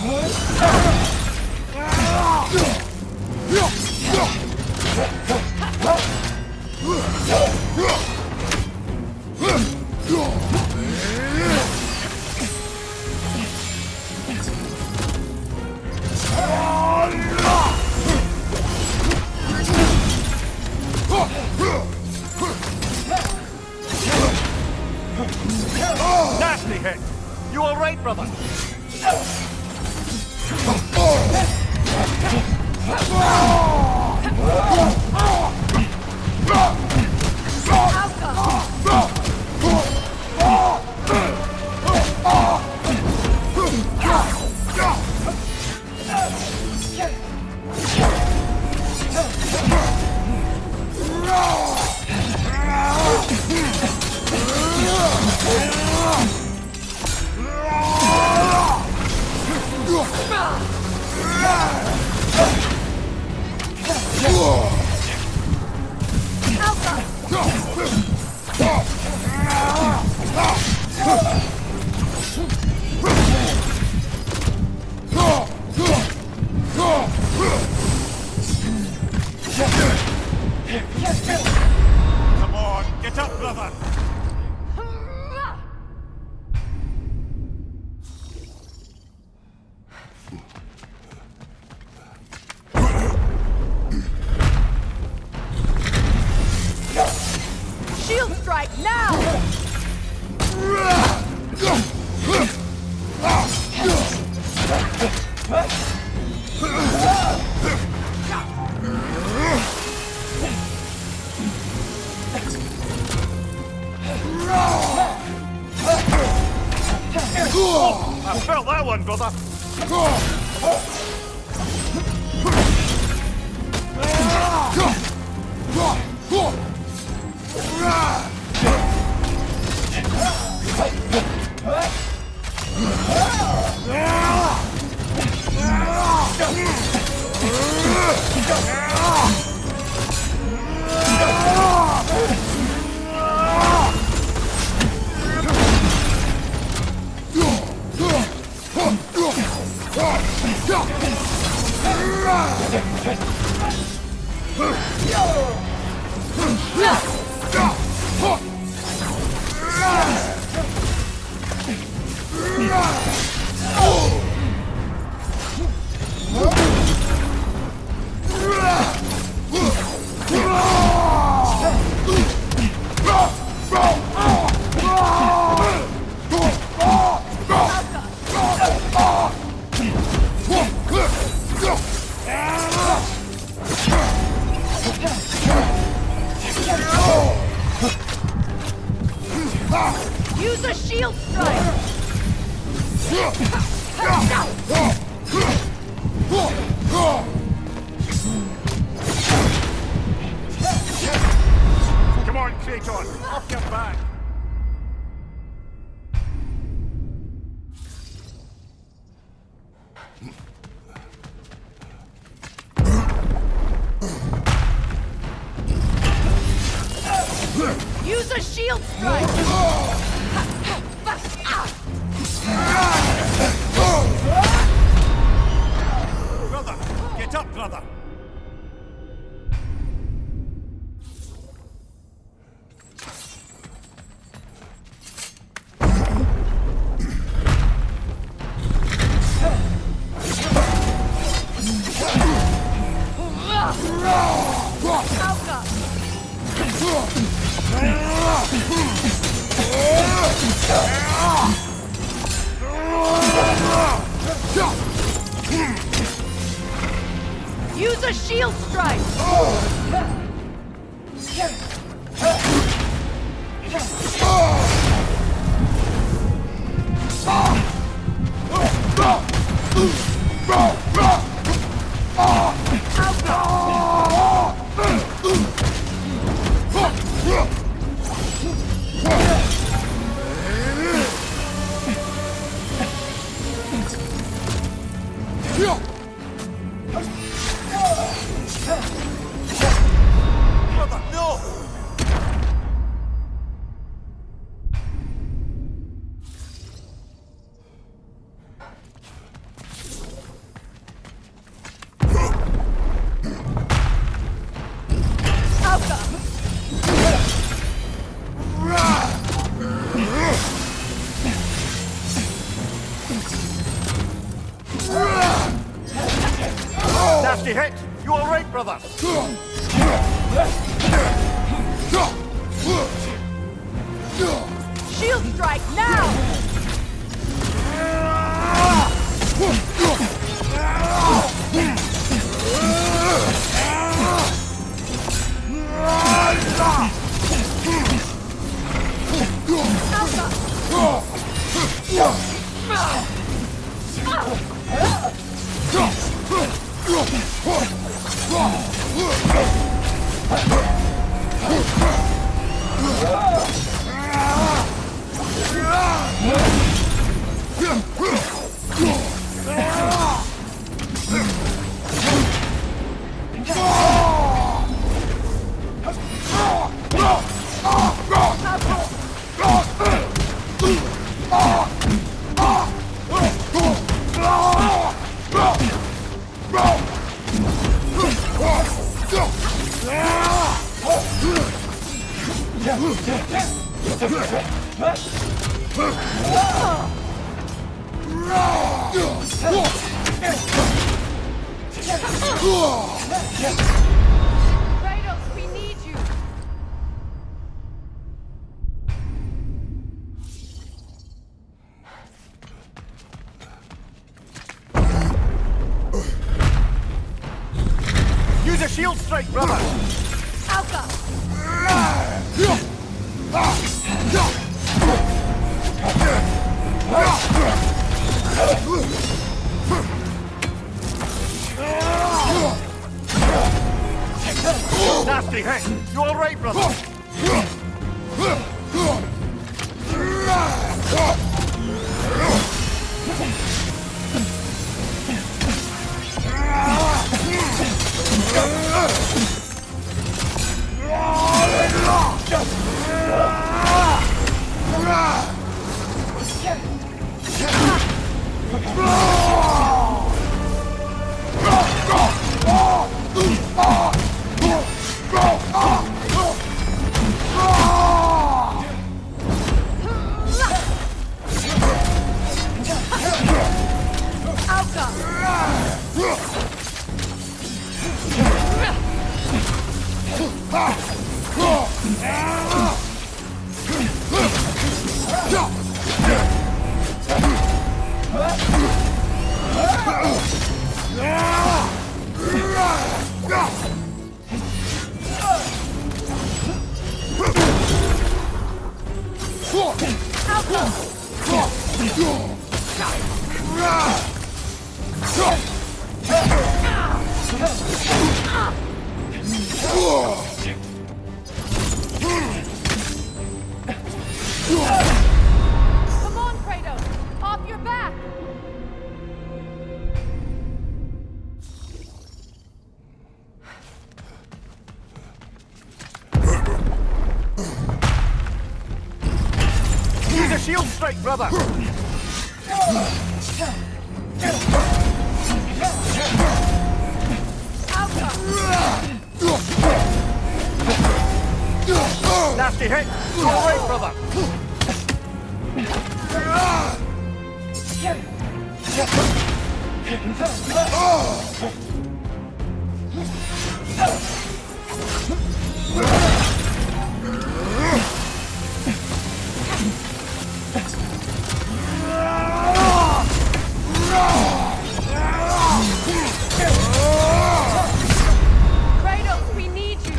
Nasty hit! You alright, brother? Come on, get up, brother! Shield strike now! I felt that one, brother! Use a shield strike! Come on, Kratos! Off your back! Use a shield strike! Brother! Get up, brother! Use a shield strike! Brother, no! Nasty hit! You alright, brother? Shield strike now! Kratos, we need you! Use a shield strike, brother! Nasty hit! You alright, brother? Come on, Kratos! Off your back! Use a shield strike, brother! Nasty hit! All right, brother! Kratos, we need you!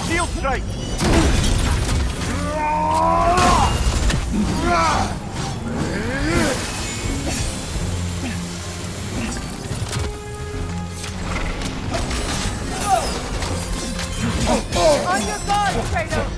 Shield strike! On your guard, Kratos!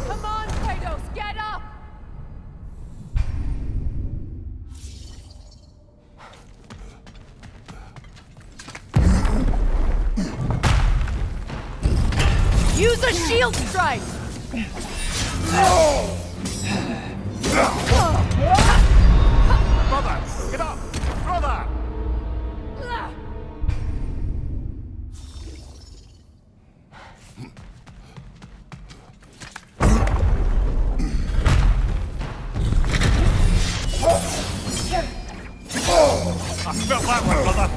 Come on, Kratos, get up! Use a shield strike! Brother! Get up! Brother! I felt that one, brother!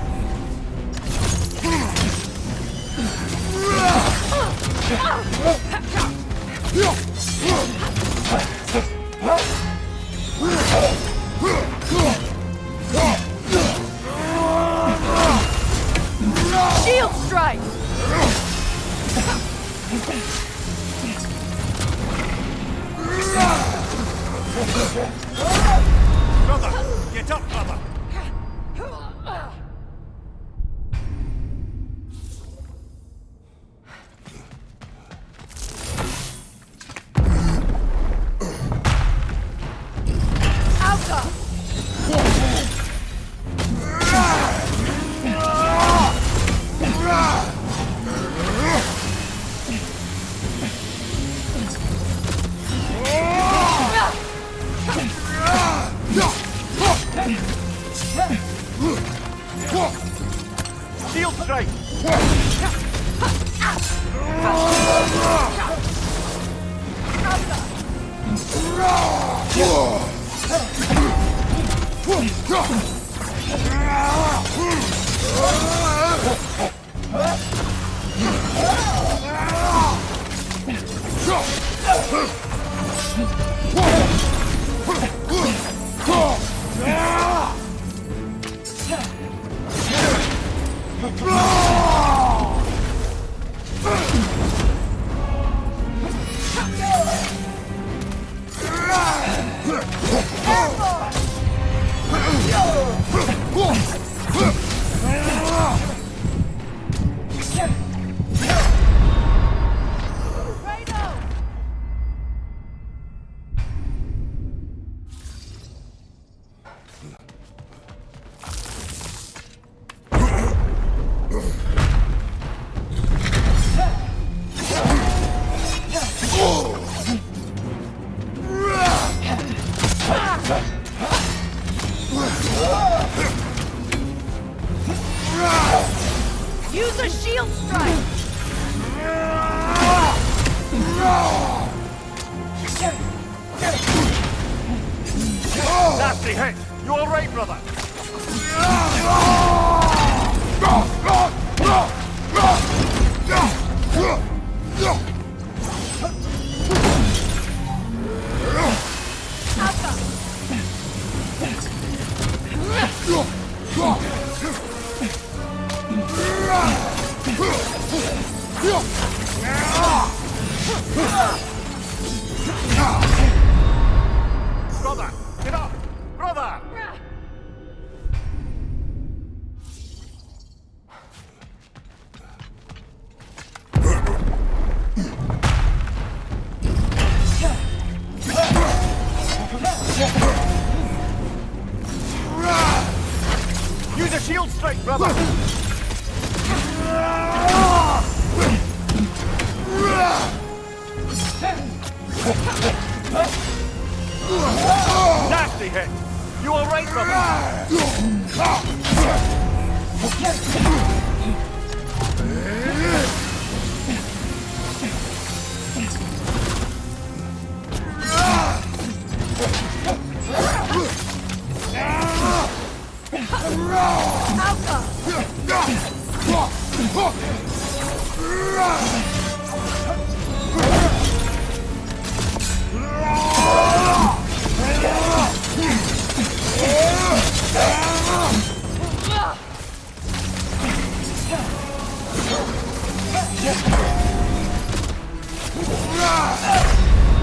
Shield strike! Brother! Get up, brother! Shield strike! Nasty hit! You alright, brother? Brother! Get up! Brother! Use a shield strike, brother! Nasty hit! You alright, brother?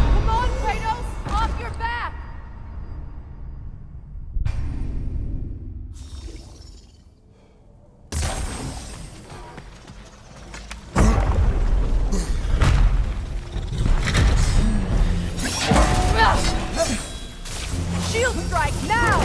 Come on, Kratos! Off your back! Shield strike now!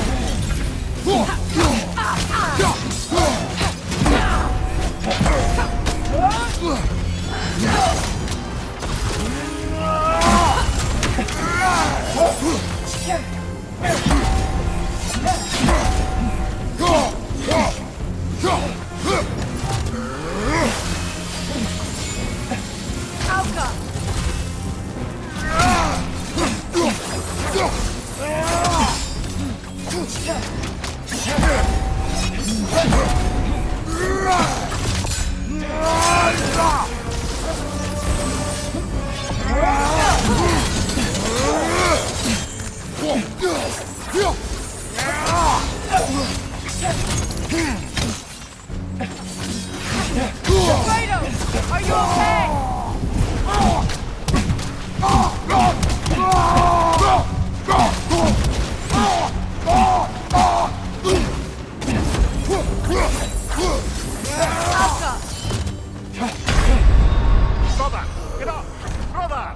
Kratos, are you okay? Brother! Get up! Brother!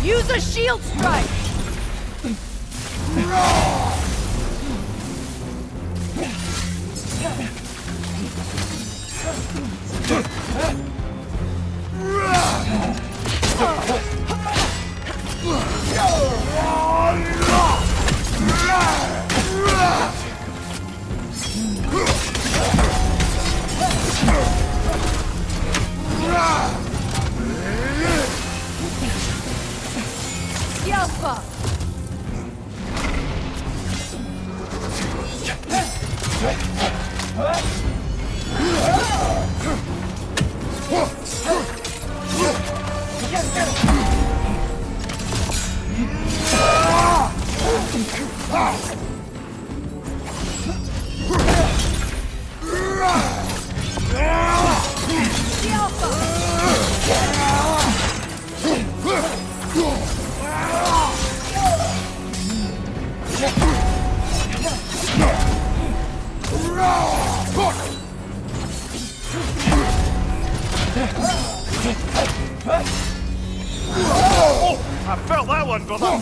Use a shield strike! Alpha! Oh, I felt that one, brother!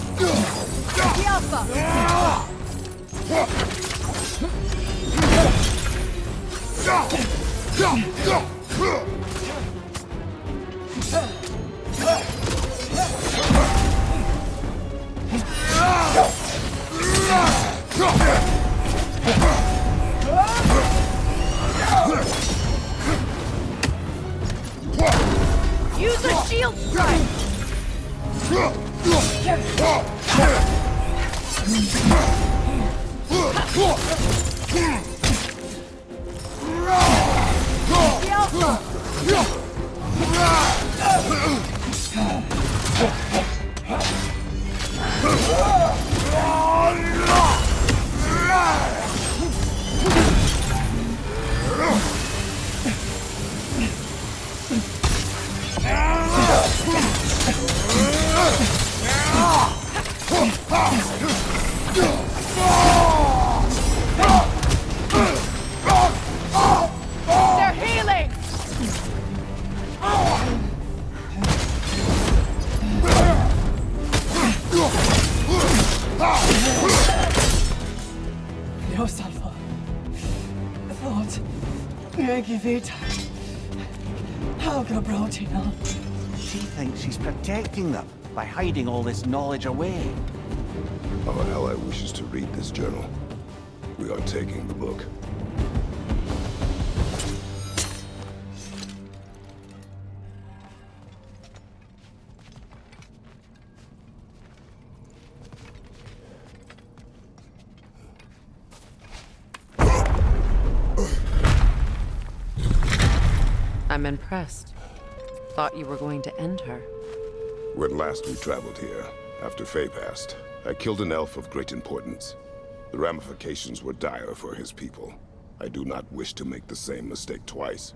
They're healing! Io salvo. Thought. Givita. Helga Brotina. She thinks she's protecting them by hiding all this knowledge away. Our ally wishes to read this journal. We are taking the book. I'm impressed. Thought you were going to end her. When last we traveled here, after Faye passed, I killed an elf of great importance. The ramifications were dire for his people. I do not wish to make the same mistake twice.